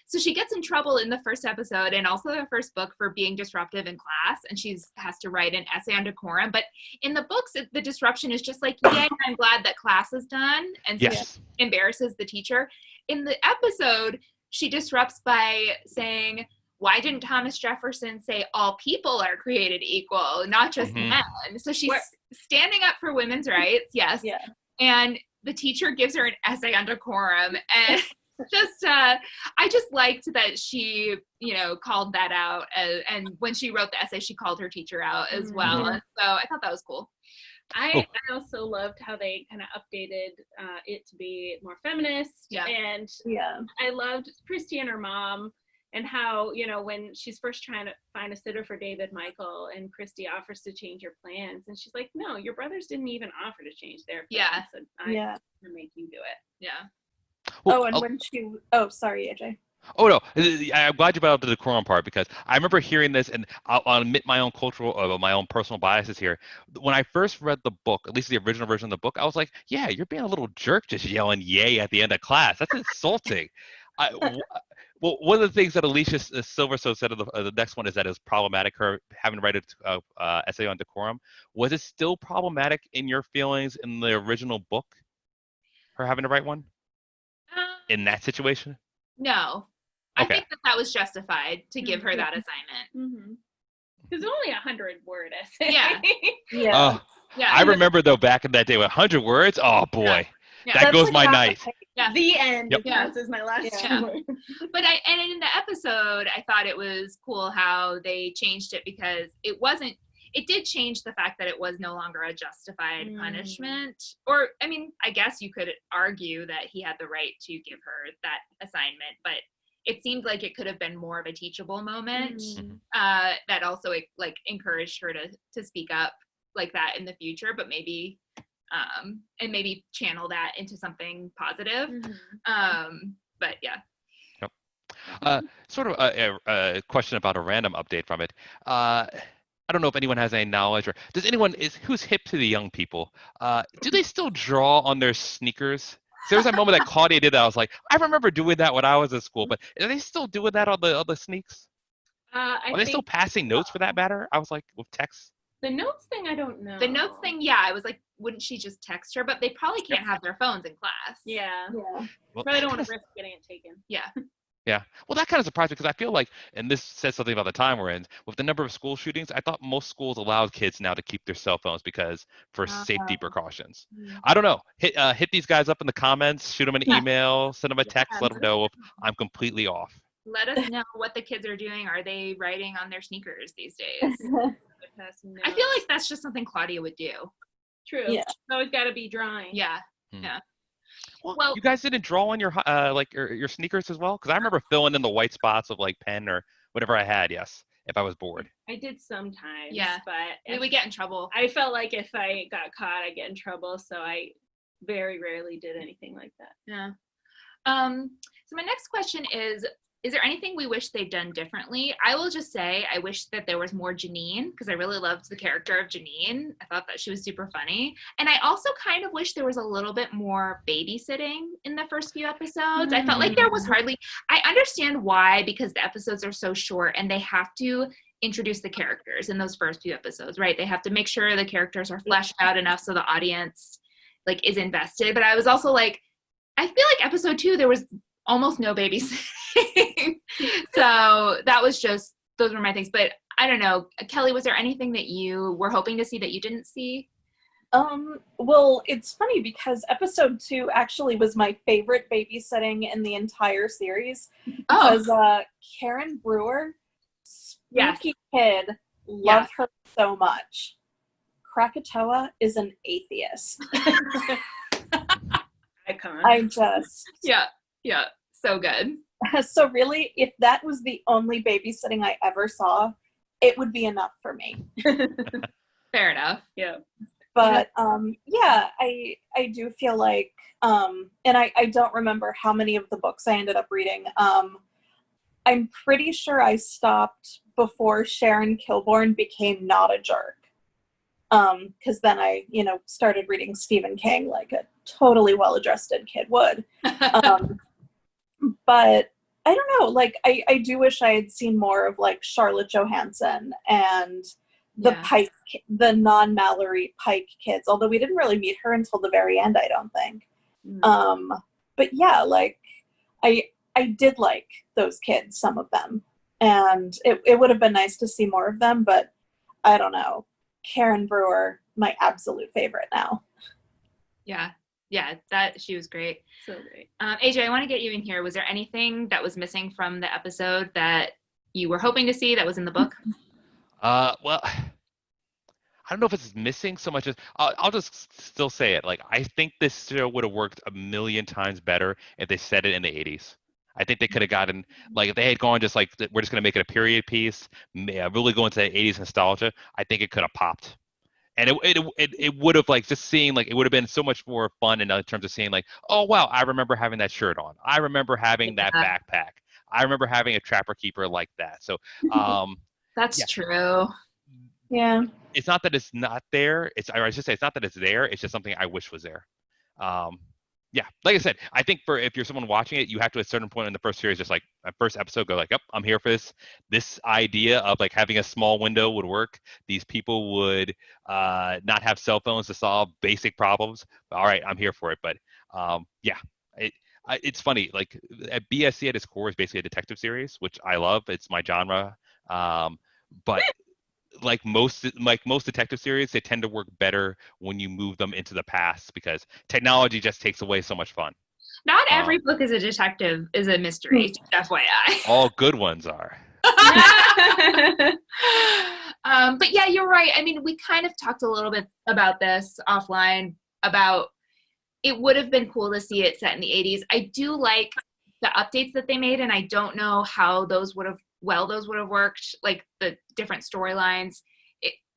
so she gets in trouble in the first episode and also the first book for being disruptive in class, and she has to write an essay on decorum. But in the books, the disruption is just like, yay, I'm glad that class is done, and so she embarrasses the teacher. In the episode, she disrupts by saying, why didn't Thomas Jefferson say all people are created equal, not just Mhm. men? So she's standing up for women's rights, yes. Yeah. And the teacher gives her an essay on decorum, and just I just liked that she, you know, called that out, and when she wrote the essay, she called her teacher out as well. Mhm. And so I thought that was cool. I also loved how they kind of updated it to be more feminist. Yeah. And Yeah. I loved Christy and her mom, and how, you know, when she's first trying to find a sitter for David Michael and Christy offers to change your plans, and she's like, no, your brothers didn't even offer to change their plans. Yeah. So I'm Yeah. going to make you do it. Yeah. Well, And when she, sorry, AJ. Oh no, I'm glad you brought up the decorum part, because I remember hearing this, and I'll admit my own my own personal biases here. When I first read the book, at least the original version of the book, I was like, yeah, you're being a little jerk just yelling "yay" at the end of class. That's insulting. Well, one of the things that Alicia Silverstone said of the next one is that it's problematic, her having to write an essay on decorum. Was it still problematic in your feelings in the original book, her having to write one in that situation? No. Okay. I think that was justified to give her that assignment. Mm-hmm. It's only 100-word essay. Yeah. Yeah. Oh, Yeah. I remember though back in that day with 100 words. Oh boy, Yeah. that That's goes like my half a night. page. Yeah. The end Yep. counts as my last Yeah. word. But in the episode, I thought it was cool how they changed it, because it did change the fact that it was no longer a justified punishment. Or, I mean, I guess you could argue that he had the right to give her that assignment, but it seemed like it could have been more of a teachable moment that also like encouraged her to speak up like that in the future, but maybe and maybe channel that into something positive. But yeah. Sort of a question about a random update from it. I don't know if anyone has any knowledge, or does anyone who's hip to the young people? Do they still draw on their sneakers? There was that moment that Claudia did that. I was like, I remember doing that when I was in school, but are they still doing that on the sneaks? Are they still passing notes for that matter? I was like, with text. The notes thing, I don't know. The notes thing, yeah, I was like, wouldn't she just text her? But they probably can't have their phones in class. Yeah. Well, Probably don't want to risk getting it taken. Yeah. Yeah. Well, that kind of surprised me, because I feel like, and this says something about the time we're in, with the number of school shootings, I thought most schools allowed kids now to keep their cell phones for safety precautions. I don't know. Hit these guys up in the comments, shoot them an email, send them a text, let them know if I'm completely off. Let us know what the kids are doing. Are they writing on their sneakers these days? I feel like that's just something Claudia would do. True. Yeah. It's always got to be drawing. Yeah. Yeah. Well, you guys didn't draw on your your sneakers as well? Because I remember filling in the white spots with like pen or whatever I had. Yes, if I was bored. I did sometimes. Yeah. But We would get in trouble. I felt like if I got caught, I'd get in trouble. So I very rarely did anything like that. Yeah. So my next question is there anything we wish they'd done differently? I will just say I wish that there was more Janine, because I really loved the character of Janine. I thought that she was super funny. And I also kind of wish there was a little bit more babysitting in the first few episodes. I felt like there was hardly, I understand why, because the episodes are so short and they have to introduce the characters in those first few episodes, right? They have to make sure the characters are fleshed out enough so the audience like is invested. But I was also like, I feel like episode 2, there was almost no babysitting. So that was those were my things. But I don't know, Kelly, was there anything that you were hoping to see that you didn't see? Well, it's funny because episode 2 actually was my favorite babysitting in the entire series. Because Karen Brewer, spooky kid, love her so much. Krakatoa is an atheist. Icon. Yeah, so good. So really, if that was the only babysitting I ever saw, it would be enough for me. Fair enough. Yeah. But I do feel like, and I don't remember how many of the books I ended up reading. I'm pretty sure I stopped before Sharon Kilbourne became not a jerk. Because then I, started reading Stephen King like a totally well-adjusted kid would. But I don't know, like, I do wish I had seen more of, like, Charlotte Johansson and the non-Mallory Pike kids, although we didn't really meet her until the very end, I don't think. But yeah, like, I did like those kids, some of them. and it would have been nice to see more of them, but I don't know. Karen Brewer, my absolute favorite now. Yeah, that she was great. So great. AJ, I want to get you in here. Was there anything that was missing from the episode that you were hoping to see that was in the book? Well, I don't know if it's missing so much as I'll just still say it. Like, I think this show would have worked a million times better if they set it in the 80s. I think they could have gotten, like, if they had gone just like, we're just going to make it a period piece, really go into the 80s nostalgia, I think it could have popped. And it would have, like, just seeing, like, it would have been so much more fun in terms of seeing, like, oh, wow, I remember having that shirt on. I remember having that backpack. I remember having a trapper keeper like that. So, That's yeah. True. Yeah. It's not that it's not there. Or I should say, it's not that it's there. It's just something I wish was there. Yeah, like I said, I think if you're someone watching it, you have to at a certain point in the first series, just like first episode, go like, yep, I'm here for this. This idea of like having a small window would work. These people would not have cell phones to solve basic problems. All right, I'm here for it. But yeah, it's funny. Like, at BSC at its core is basically a detective series, which I love. It's my genre. But like most detective series, they tend to work better when you move them into the past because technology just takes away so much fun. Not every book is a mystery, FYI. All good ones are. But yeah, you're right. I mean, we kind of talked a little bit about this offline, about it would have been cool to see it set in the 80s. I do like the updates that they made, and I don't know how those would have worked, like the different storylines.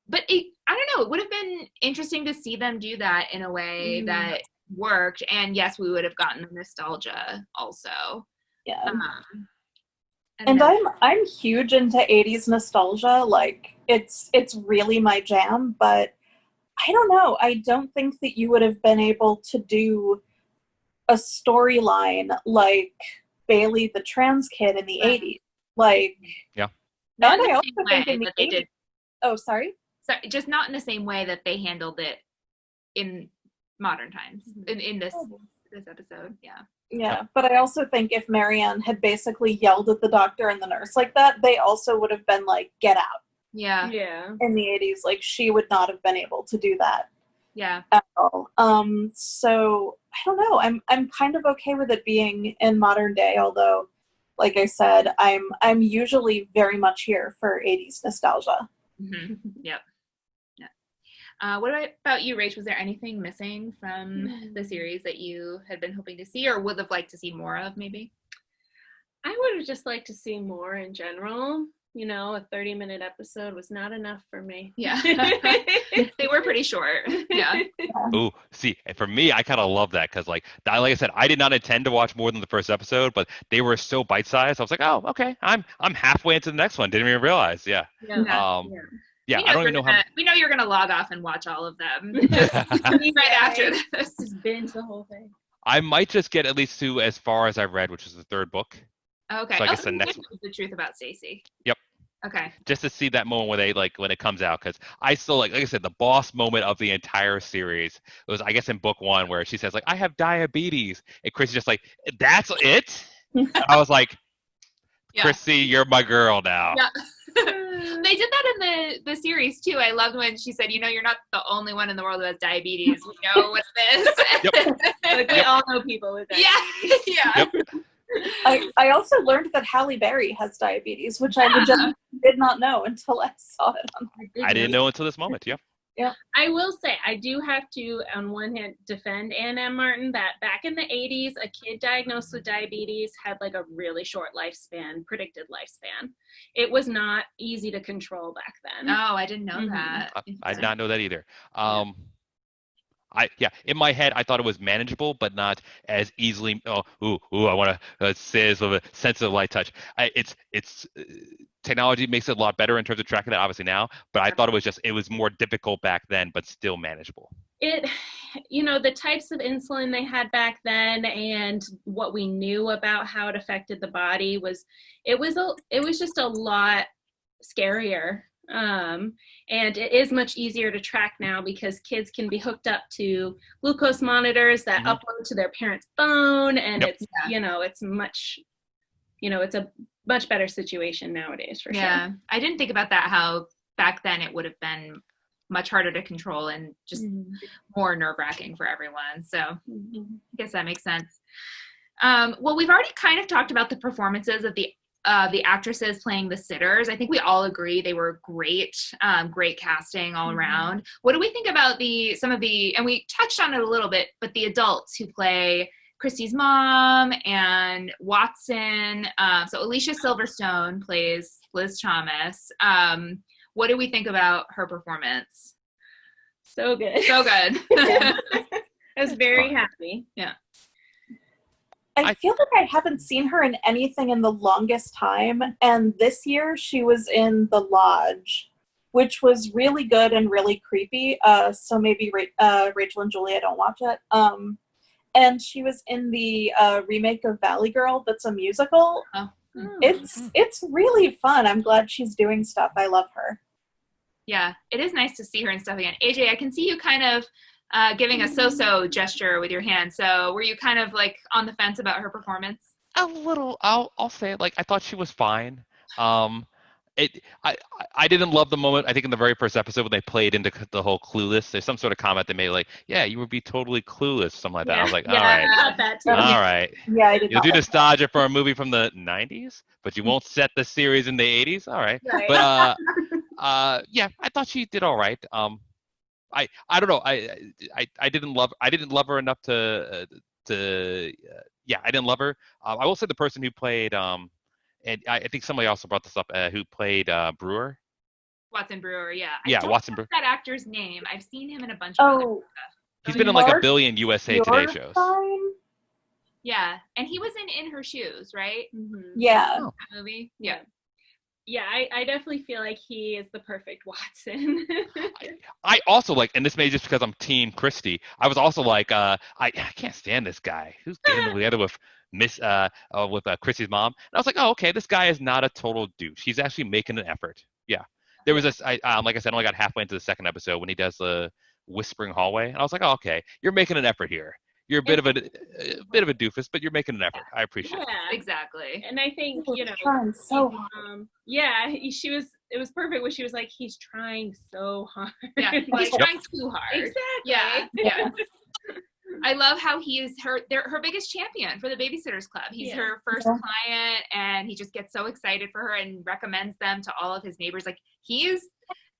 But I don't know, it would have been interesting to see them do that in a way that worked. And yes, we would have gotten the nostalgia also. Yeah. And I'm huge into 80s nostalgia. Like, it's really my jam, but I don't know. I don't think that you would have been able to do a storyline like Bailey the trans kid in the 80s. Like, yeah. Not in the same way that they did. Oh, sorry? So just not in the same way that they handled it in modern times, in this episode. Yeah. Yeah, but I also think if Marianne had basically yelled at the doctor and the nurse like that, they also would have been like, get out. Yeah. Yeah. In the 80s, like, she would not have been able to do that. Yeah. At all. So I don't know. I'm kind of okay with it being in modern day, although, like I said, I'm usually very much here for 80s nostalgia. Mm-hmm. Yep. Yeah. What about you, Rach? Was there anything missing from the series that you had been hoping to see or would have liked to see more of, maybe? I would have just liked to see more in general. You know, a 30-minute episode was not enough for me. Yeah. They were pretty short. Yeah. Ooh, see, and for me, I kind of love that because, like I said, I did not intend to watch more than the first episode, but they were so bite-sized. I was like, oh, okay, I'm halfway into the next one. Didn't even realize. Yeah. Yeah. I don't even know how. We know you're gonna log off and watch all of them just right after this. Just binge the whole thing. I might just get at least to as far as I've read, which is the third book. Okay. So I guess the next one is The Truth About Stacey. Yep. Okay. Just to see that moment when it comes out, because I still like I said, the boss moment of the entire series was, I guess, in book one where she says like, I have diabetes, and Chrissy's just like, that's it. I was like, Chrissy, you're my girl now. Yeah. They did that in the series too. I loved when she said, you're not the only one in the world who has diabetes. We know what it is. Yep. Like, we all know people with diabetes. Yeah. Yep. I also learned that Halle Berry has diabetes, which I legitimately did not know until I saw it on her. I didn't know until this moment. Yeah. Yeah. I will say, I do have to, on one hand, defend Ann M. Martin that back in the 80s, a kid diagnosed with diabetes had like a really short lifespan, predicted lifespan. It was not easy to control back then. Oh, I didn't know that. I did not know that either. In my head, I thought it was manageable, but not as easily. I want to say this with a sensitive light touch. It's technology makes it a lot better in terms of tracking that, obviously now. But I thought it was more difficult back then, but still manageable. The types of insulin they had back then and what we knew about how it affected the body was just a lot scarier. And it is much easier to track now because kids can be hooked up to glucose monitors that upload to their parents' phone, and it's much, it's a much better situation nowadays for Yeah, sure. I didn't think about that, how back then it would have been much harder to control and just more nerve-wracking for everyone. So I guess that makes sense. Well, we've already kind of talked about the performances of the actresses playing the sitters. I think we all agree they were great, great casting all around. What do we think about some of the, and we touched on it a little bit, but the adults who play Christy's mom and Watson? So Alicia Silverstone plays Liz Thomas. What do we think about her performance? So good. So good. I was very happy. Yeah. I feel like I haven't seen her in anything in the longest time, and this year she was in The Lodge, which was really good and really creepy. So maybe Rachel and Julia don't watch it. And she was in the remake of Valley Girl. That's a musical. Oh. It's really fun. I'm glad she's doing stuff. I love her. Yeah, it is nice to see her and stuff again. AJ, I can see you kind of giving a so-so gesture with your hand. So were you kind of like on the fence about her performance? A little. I'll say it, like, I thought she was fine. I didn't love the moment. I think in the very first episode when they played into the whole clueless, there's some sort of comment they made like, "Yeah, you would be totally clueless," something like that. I was like, "All right, I got that too. all right." Yeah, I did. You'll do nostalgia for a movie from the 90s, but you won't set the series in the 80s. All right. Right. But yeah, I thought she did all right. I don't know. I didn't love her enough to yeah, I didn't love her. I will say the person who played and I think somebody also brought this up, who played Brewer. Watson Brewer, yeah. Yeah, Watson Brewer. That actor's name. I've seen him in a bunch of other stuff. He's been in like a billion USA Today shows. Yeah, and he was in Her Shoes, right? Yeah. That movie. Yeah. Yeah, I definitely feel like he is the perfect Watson. I also like, and this may just because I'm Team Christy, I was also like, I can't stand this guy who's getting together with Christy's mom. And I was like, oh, okay, this guy is not a total douche. He's actually making an effort. Yeah. There was this, like I said, I only got halfway into the second episode when he does the whispering hallway, and I was like, oh, okay, you're making an effort here. You're a bit of a doofus, but you're making an effort. I appreciate it. Exactly. And I think, trying so hard. It was perfect when she was like, he's trying so hard. Yeah, he's trying too hard. Exactly. Yeah. I love how he is her biggest champion for the Babysitters Club. He's her first client, and he just gets so excited for her and recommends them to all of his neighbors. Like, he is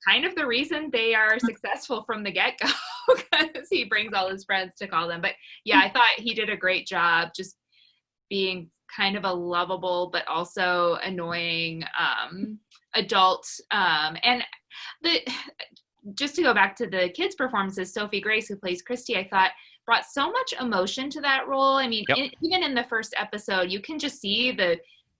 kind of the reason they are successful from the get-go, because he brings all his friends to call them. But yeah, I thought he did a great job just being kind of a lovable but also annoying adult. And just to go back to the kids' performances, Sophie Grace, who plays Christy, I thought brought so much emotion to that role. I mean, even in the first episode, you can just see the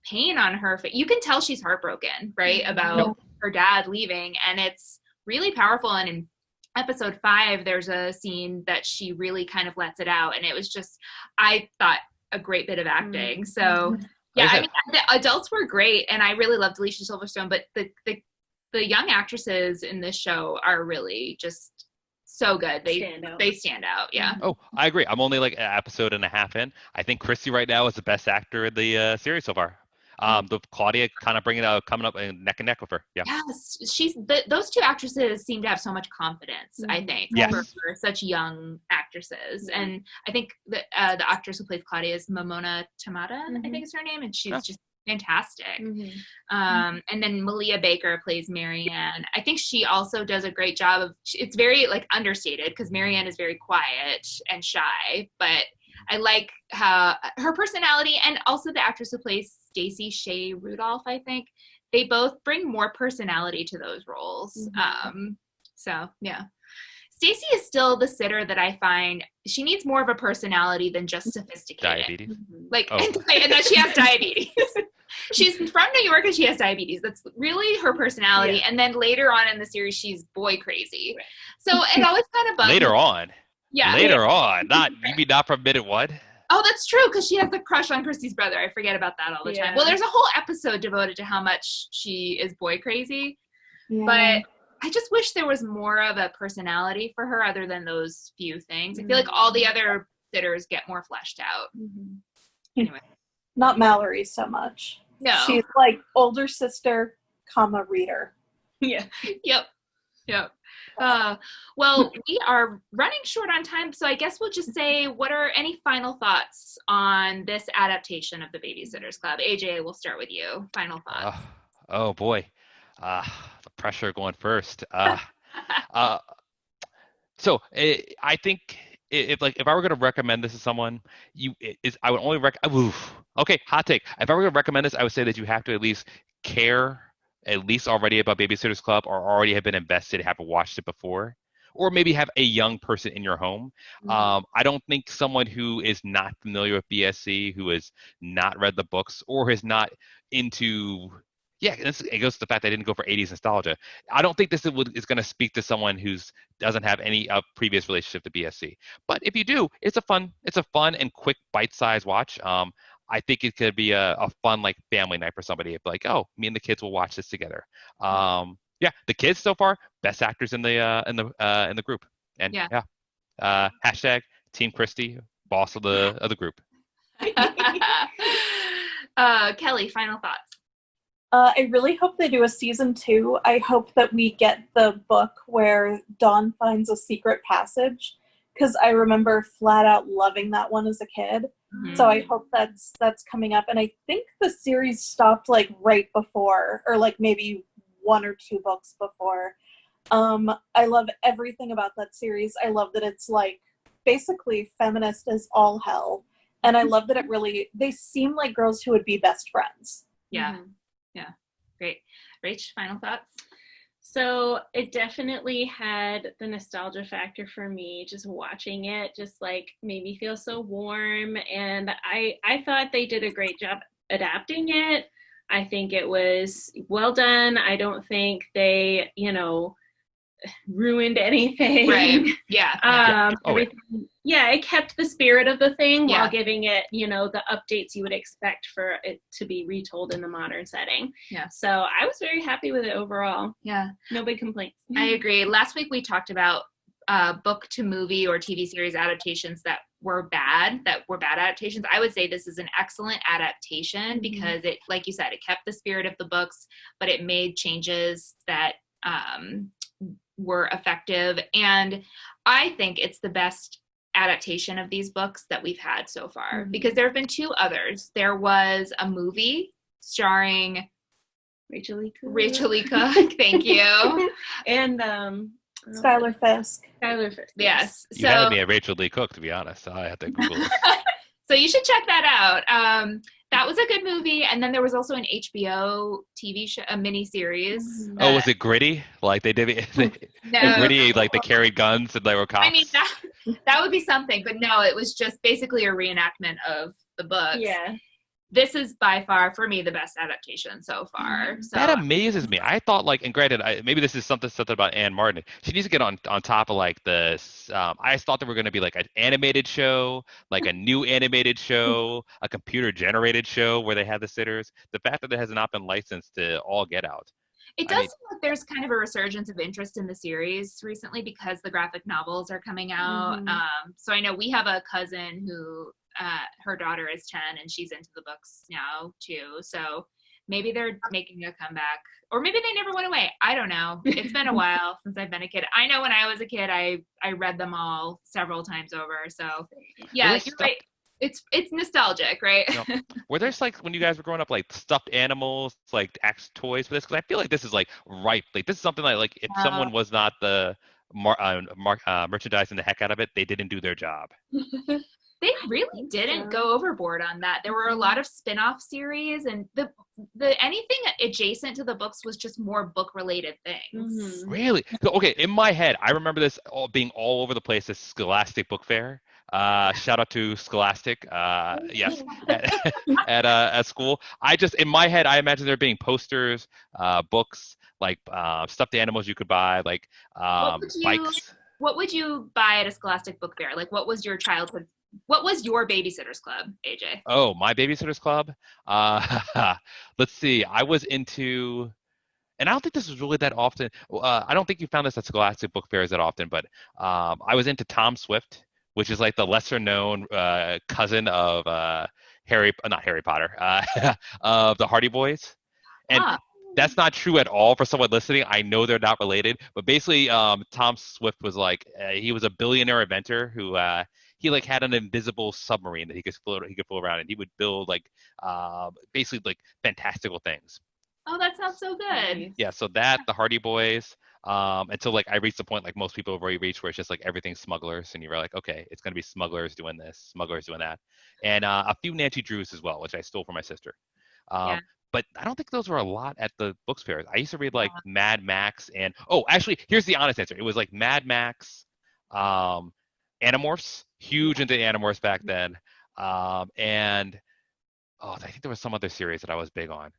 pain on her face. You can tell she's heartbroken, right, about her dad leaving, and it's really powerful. And in episode 5, there's a scene that she really kind of lets it out, and it was just, I thought, a great bit of acting. So yeah, I mean, the adults were great, and I really loved Alicia Silverstone, but the young actresses in this show are really just so good. They stand out. Yeah. Oh, I agree. I'm only like an episode and a half in. I think Christy right now is the best actor in the series so far. The Claudia kind of coming up neck and neck with her. Yeah. Yes, those two actresses seem to have so much confidence. I think for such young actresses, and I think the actress who plays Claudia is Momona Tamada, I think is her name, and she's just fantastic. And then Malia Baker plays Marianne. I think she also does a great job of. It's very like understated because Marianne is very quiet and shy, but I like how her personality, and also the actress who plays Stacey Shea Rudolph, I think they both bring more personality to those roles. So yeah, Stacey is still the sitter that I find she needs more of a personality than just sophisticated. Diabetes? And then she has diabetes. She's from New York and she has diabetes. That's really her personality. Yeah. And then later on in the series, she's boy crazy. Right. So it always kind of bugs Later me. on? Yeah. Later on. You mean not from minute one? Oh, that's true, because she has the crush on Christy's brother. I forget about that all the time. Well, there's a whole episode devoted to how much she is boy crazy. Yeah. But I just wish there was more of a personality for her other than those few things. I feel like all the other sitters get more fleshed out. Anyway. Not Mallory so much. No. She's like older sister, comma reader. Yeah. Yep. Well, we are running short on time, so I guess we'll just say, what are any final thoughts on this adaptation of the Babysitters Club? AJ, we'll start with you. Final thoughts. Oh boy, the pressure going first. So I think if I were going to recommend this to someone, I would only okay, hot take. If I were going to recommend this, I would say that you have to at least care at least already about Babysitters Club, or already have been invested, have watched it before, or maybe have a young person in your home. I don't think someone who is not familiar with BSC, who has not read the books, or is not into it goes to the fact that I didn't go for 80s nostalgia. I don't think this is going to speak to someone who doesn't have any previous relationship to BSC. But if you do, it's a fun and quick bite-sized watch. I think it could be a fun like family night for somebody. If like, oh, me and the kids will watch this together. The kids so far best actors in the group. And hashtag Team Christy, boss of the group. Kelly, final thoughts. I really hope they do a season 2. I hope that we get the book where Dawn finds a secret passage, because I remember flat out loving that one as a kid. Mm-hmm. So I hope that's coming up. And I think the series stopped like right before, or like maybe 1 or 2 books before. I love everything about that series. I love that it's like basically feminist as all hell. And I love that they seem like girls who would be best friends. Yeah. Mm-hmm. Yeah, great. Rach, final thoughts? So it definitely had the nostalgia factor for me. Just watching it just like made me feel so warm, and I thought they did a great job adapting it. I think it was well done. I don't think they, ruined anything. Right. Yeah. It kept the spirit of the thing while giving it, the updates you would expect for it to be retold in the modern setting. Yeah. So I was very happy with it overall. Yeah. No big complaints. I agree. Last week we talked about book to movie or TV series adaptations that were bad adaptations. I would say this is an excellent adaptation because it, like you said, it kept the spirit of the books, but it made changes that were effective. And I think it's the best adaptation of these books that we've had so far, because there have been 2 others. There was a movie starring Rachel E. Cook, thank you. And Skylar Fisk. Yes. You had me at Rachel Lee Cook, to be honest. I had to Google it. So you should check that out. That was a good movie. And then there was also an HBO TV show, a miniseries. Oh, was it gritty? Like they did gritty, like they carried guns and they were cops? I mean, that would be something. But no, it was just basically a reenactment of the books. Yeah. This is by far, for me, the best adaptation so far. So that amazes me. I thought, like, and granted, maybe this is something about Anne Martin. She needs to get on top of like this. I thought there were going to be like an animated show, like a new animated show, a computer-generated show where they had the sitters. The fact that it has not been licensed to all get out. It does seem like there's kind of a resurgence of interest in the series recently because the graphic novels are coming out. So I know we have a cousin who her daughter is 10 and she's into the books now too. So maybe they're making a comeback, or maybe they never went away. I don't know. It's been a while since I've been a kid. I know when I was a kid, I read them all several times over. So yeah, you're right. It's nostalgic, right? Were there's like when you guys were growing up, like stuffed animals, like toys for this? Because I feel like this is like ripe. Like this is something like if someone was not the merchandising the heck out of it, they didn't do their job. They really didn't go overboard on that. There were a lot of spin-off series, and the anything adjacent to the books was just more book-related things. Really? Okay, in my head, I remember this being all over the place. This Scholastic Book Fair. Shout out to Scholastic. Yes, at school. In my head, I imagine there being posters, books, like stuffed animals you could buy, like bikes. What would you buy at a Scholastic Book Fair? Like, what was your childhood? What was your Babysitters Club, AJ? Oh, my Babysitters Club? Let's see. I was into, and I don't think this was really that often. I don't think you found this at Scholastic Book Fairs that often, but I was into Tom Swift, which is like the lesser known cousin of not Harry Potter, of the Hardy Boys. And Ah. that's not true at all for someone listening. I know they're not related, but basically, Tom Swift was like, he was a billionaire inventor who, he like had an invisible submarine that he could float around, and he would build like, basically like fantastical things. Oh, that sounds so good. Yeah, so that, the Hardy Boys, until like I reached the point like most people have already reached where it's just like everything's smugglers, and you're like, okay, it's gonna be smugglers doing this, smugglers doing that, and a few Nancy Drews as well, which I stole from my sister. Yeah. But I don't think those were a lot at the books fairs. I used to read like Mad Max and actually, here's the honest answer. It was like Mad Max, Animorphs, huge into Animorphs back then, and I think there was some other series that I was big on.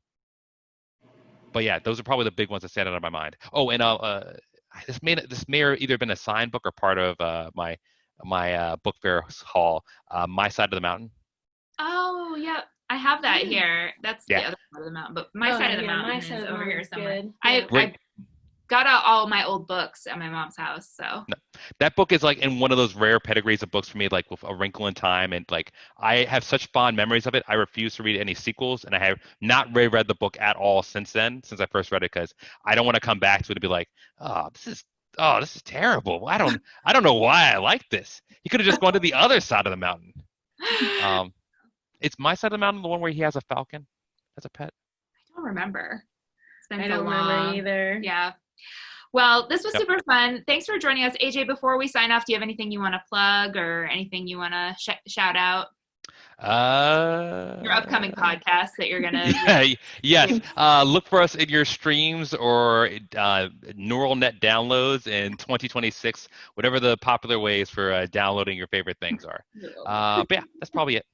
But yeah, those are probably the big ones that stand out in my mind. Oh, and this may have either been a signed book or part of my book fair haul. My Side of the Mountain. Oh, yeah. I have that here. That's the Yeah. other side of the mountain, but my side of the mountain is Side of the over here Mountain's somewhere. good. I got out all my old books at my mom's house, so. No, that book is like in one of those rare pedigrees of books for me, like with A Wrinkle in Time, and like I have such fond memories of it. I refuse to read any sequels, and I have not reread the book at all since I first read it, because I don't want to come back to it and be like, this is terrible. I don't know why I like this. He could have just gone to the other side of the mountain. It's My Side of the Mountain, the one where he has a falcon as a pet. I don't remember. It's been I so don't long. remember either. Yeah. Well, this was Yep. super fun. Thanks for joining us. AJ, before we sign off, do you have anything you want to plug or anything you want to shout out? Your upcoming podcast that you're going to... Yes. Look for us in your streams or neural net downloads in 2026, whatever the popular ways for downloading your favorite things are. But yeah, that's probably it.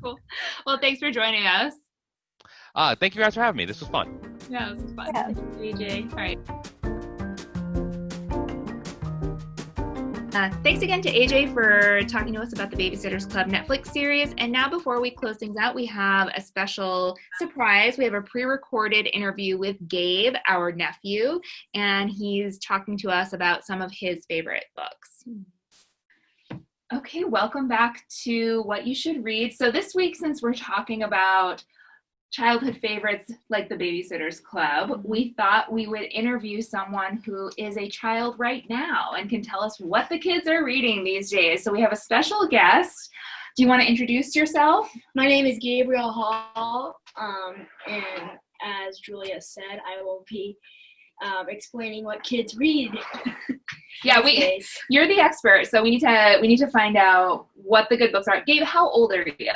Cool. Well, thanks for joining us. Thank you guys for having me. This was fun. Yeah, this was fun. Yeah. AJ. All right. Thanks again to AJ for talking to us about the Babysitters Club Netflix series. And now before we close things out, we have a special surprise. We have a pre-recorded interview with Gabe, our nephew, and he's talking to us about some of his favorite books. Okay, welcome back to What You Should Read. So this week, since we're talking about childhood favorites like the Babysitters Club, we thought we would interview someone who is a child right now and can tell us what the kids are reading these days. So we have a special guest. Do you want to introduce yourself? My name is Gabriel Hall, and as Julia said, I will be explaining what kids read. Yeah, you're the expert, so we need to find out what the good books are. Gabe, how old are you?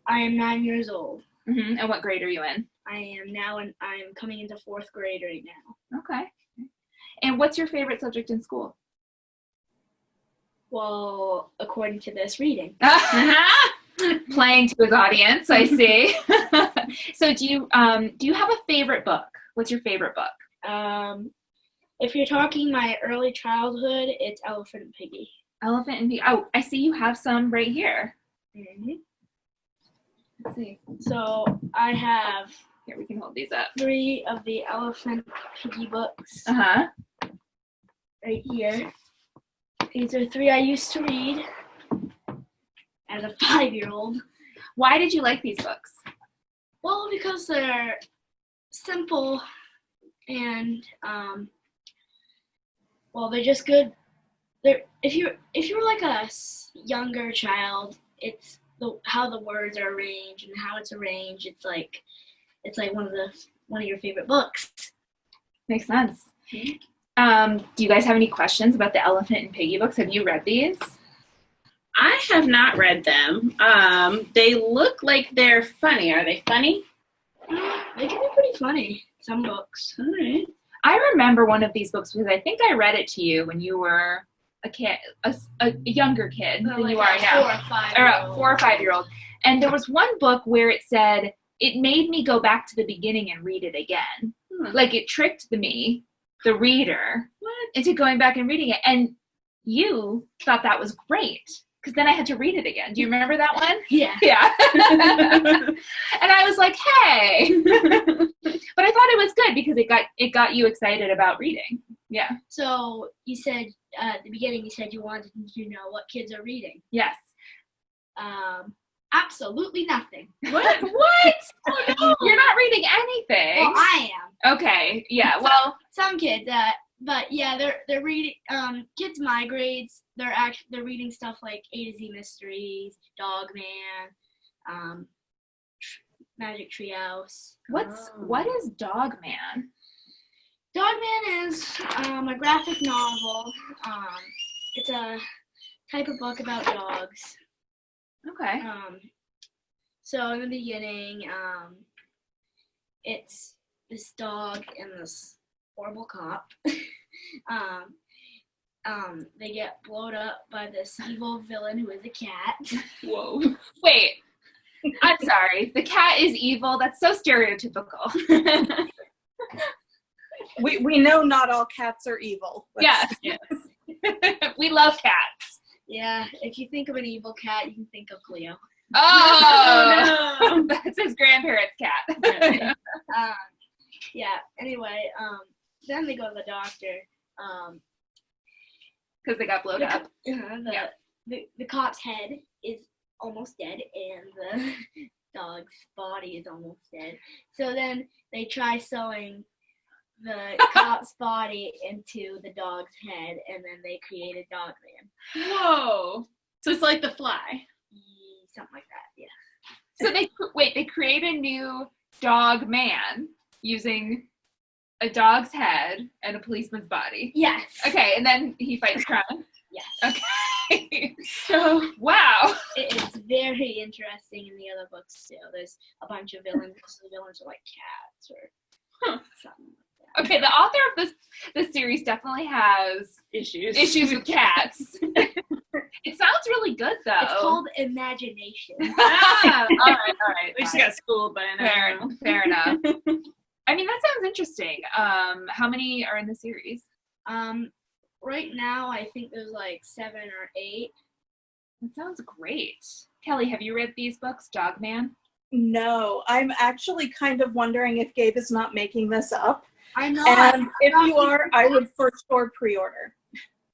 I am 9 years old. Mm-hmm. And what grade are you in? I am now, and I'm coming into 4th grade right now. Okay. And what's your favorite subject in school? Well, according to this, reading. Playing to his audience, I see. So do you have a favorite book? What's your favorite book? If you're talking my early childhood, it's Elephant and Piggy. Elephant and Piggy. Oh, I see you have some right here. Mm-hmm. Let's see. So I have Here, we can hold these up. 3 of the Elephant Piggy books Uh-huh. right here. These are 3 I used to read as a 5-year-old. Why did you like these books? Well, because they're simple and they're just good. If you're like a younger child, it's how the words are arranged and how it's arranged. It's like one of your favorite books. Makes sense. Mm-hmm. Do you guys have any questions about the Elephant and Piggy books? Have you read these? I have not read them. They look like they're funny. Are they funny? They can be pretty funny, some books. All right. I remember one of these books because I think I read it to you when you were a kid, a younger kid than you are now. 4 or 5-year-old. 4 or 5-year-old. And there was one book where it said, it made me go back to the beginning and read it again. Like it tricked me, the reader, into going back and reading it. And you thought that was great. Because then I had to read it again. Do you remember that one? Yeah. Yeah. And I was like, hey. But I thought it was good because it got you excited about reading. Yeah. So you said at the beginning, you said you wanted to know what kids are reading. Yes. Absolutely nothing. What? What? Oh, no. You're not reading anything. Well, I am. Okay. Yeah. Well. Some kids, but yeah, they're reading. Kids my grades, they're reading stuff like A to Z Mysteries, Dogman, Magic Treehouse. What is Dogman? Dogman is a graphic novel. It's a type of book about dogs. Okay. So in the beginning, it's this dog and this horrible cop. They get blown up by this evil villain who is a cat. Whoa. Wait. I'm sorry. The cat is evil. That's so stereotypical. We know not all cats are evil. Yes. We love cats. Yeah, if you think of an evil cat, you can think of Cleo. Oh, no. That's his grandparents' cat. Yeah, anyway, then they go to the doctor. Because they got blown up. The cop's head is almost dead, and the dog's body is almost dead. So then they try sewing the cop's body into the dog's head, and then they created Dogman. Whoa. So it's like The Fly. Something like that, yeah. So they create a new dog man using a dog's head and a policeman's body. Yes. Okay, and then he fights crime. Yes. Okay. So, wow. It is very interesting in the other books too. There's a bunch of villains. The villains are like cats or something like that. Okay, the author of this series definitely has issues with cats. It sounds really good though. It's called Imagination. All right. We just got schooled by now. Fair enough. I mean, that sounds interesting. How many are in the series? Right now, I think there's like 7 or 8. That sounds great. Kelly, have you read these books, Dogman? No, I'm actually kind of wondering if Gabe is not making this up. I'm not. And if you are, I would for sure pre-order.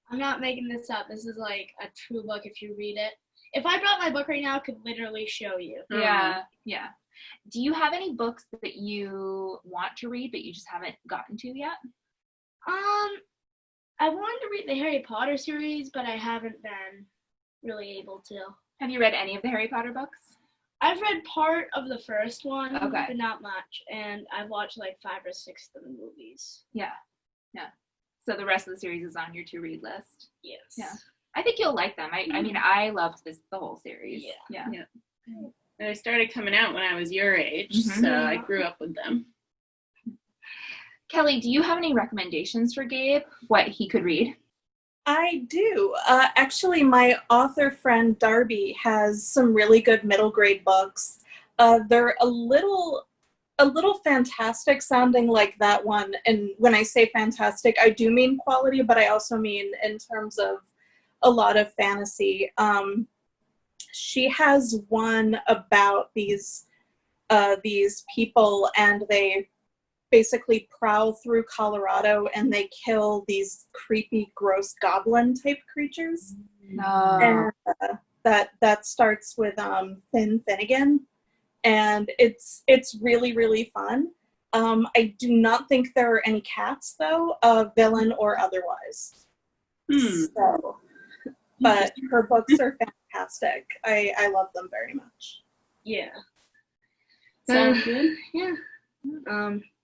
I'm not making this up. This is like a true book if you read it. If I brought my book right now, I could literally show you. Yeah. Do you have any books that you want to read but you just haven't gotten to yet? I wanted to read the Harry Potter series, but I haven't been really able to. Have you read any of the Harry Potter books? I've read part of the first one, okay, but not much, and I've watched like 5 or 6 of the movies. Yeah. So the rest of the series is on your to-read list? Yes. Yeah. I think you'll like them. I mean, I loved the whole series. Yeah. They started coming out when I was your age, so I grew up with them. Kelly, do you have any recommendations for Gabe, what he could read? I do. Actually, my author friend Darby has some really good middle grade books. They're a little fantastic sounding like that one. And when I say fantastic, I do mean quality, but I also mean in terms of a lot of fantasy. She has one about these people, and they basically prowl through Colorado and they kill these creepy, gross goblin type creatures. And that starts with Finn Finnegan, and it's really, really fun. I do not think there are any cats though, villain or otherwise. So, but her books are fantastic. I love them very much. Yeah. Sounds good. Yeah.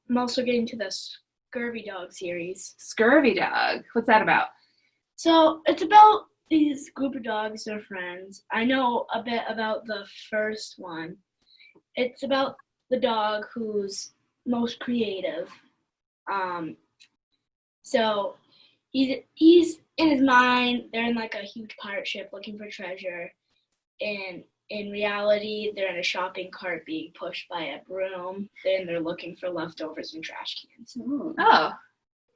I'm also getting to the Scurvy Dog series. Scurvy Dog? What's that about? So it's about these group of dogs, they're friends. I know a bit about the first one. It's about the dog who's most creative. So he's in his mind, they're in like a huge pirate ship looking for treasure. And in reality, they're in a shopping cart being pushed by a broom. Then they're looking for leftovers and trash cans. Oh,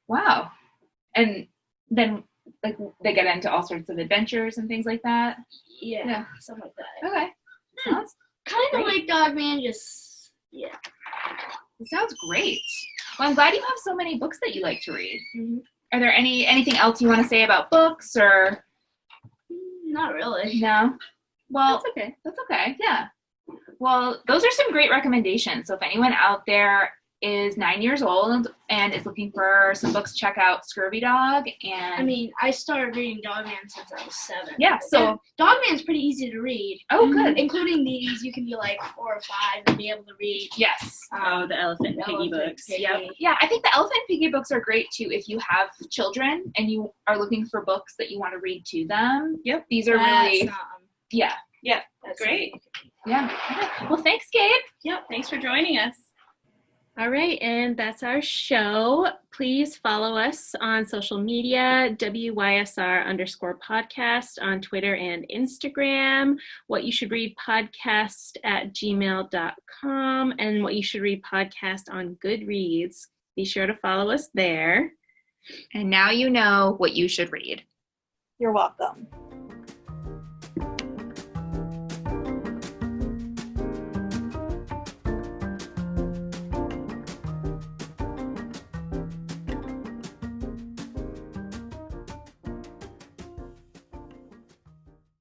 wow. And then like they get into all sorts of adventures and things like that? Yeah. Something like that. Okay. Sounds kind of like Dogman, just, yeah. It sounds great. Well, I'm glad you have so many books that you like to read. Mm-hmm. Are there anything else you want to say about books or? Not really. No? Well, That's okay. That's okay. Yeah. Well, those are some great recommendations. So if anyone out there is 9 years old and is looking for some books, check out Scurvy Dog. And I mean, I started reading Dogman since I was 7. yeah, so Dogman's pretty easy to read. oh, good. Including these, you can be like 4 or 5 and be able to read. Yes. Oh, the Elephant and Piggy books. Yep. Yeah, I think the Elephant Piggy books are great too if you have children and you are looking for books that you want to read to them. Yep. These are really, yeah. Yeah, That's great. Yeah. Well, thanks, Gabe. Yep, thanks for joining us. All right, and that's our show. Please follow us on social media, WYSR_podcast on Twitter and Instagram, What You Should Read Podcast at gmail.com, and What You Should Read Podcast on Goodreads. Be sure to follow us there. And now you know what you should read. You're welcome.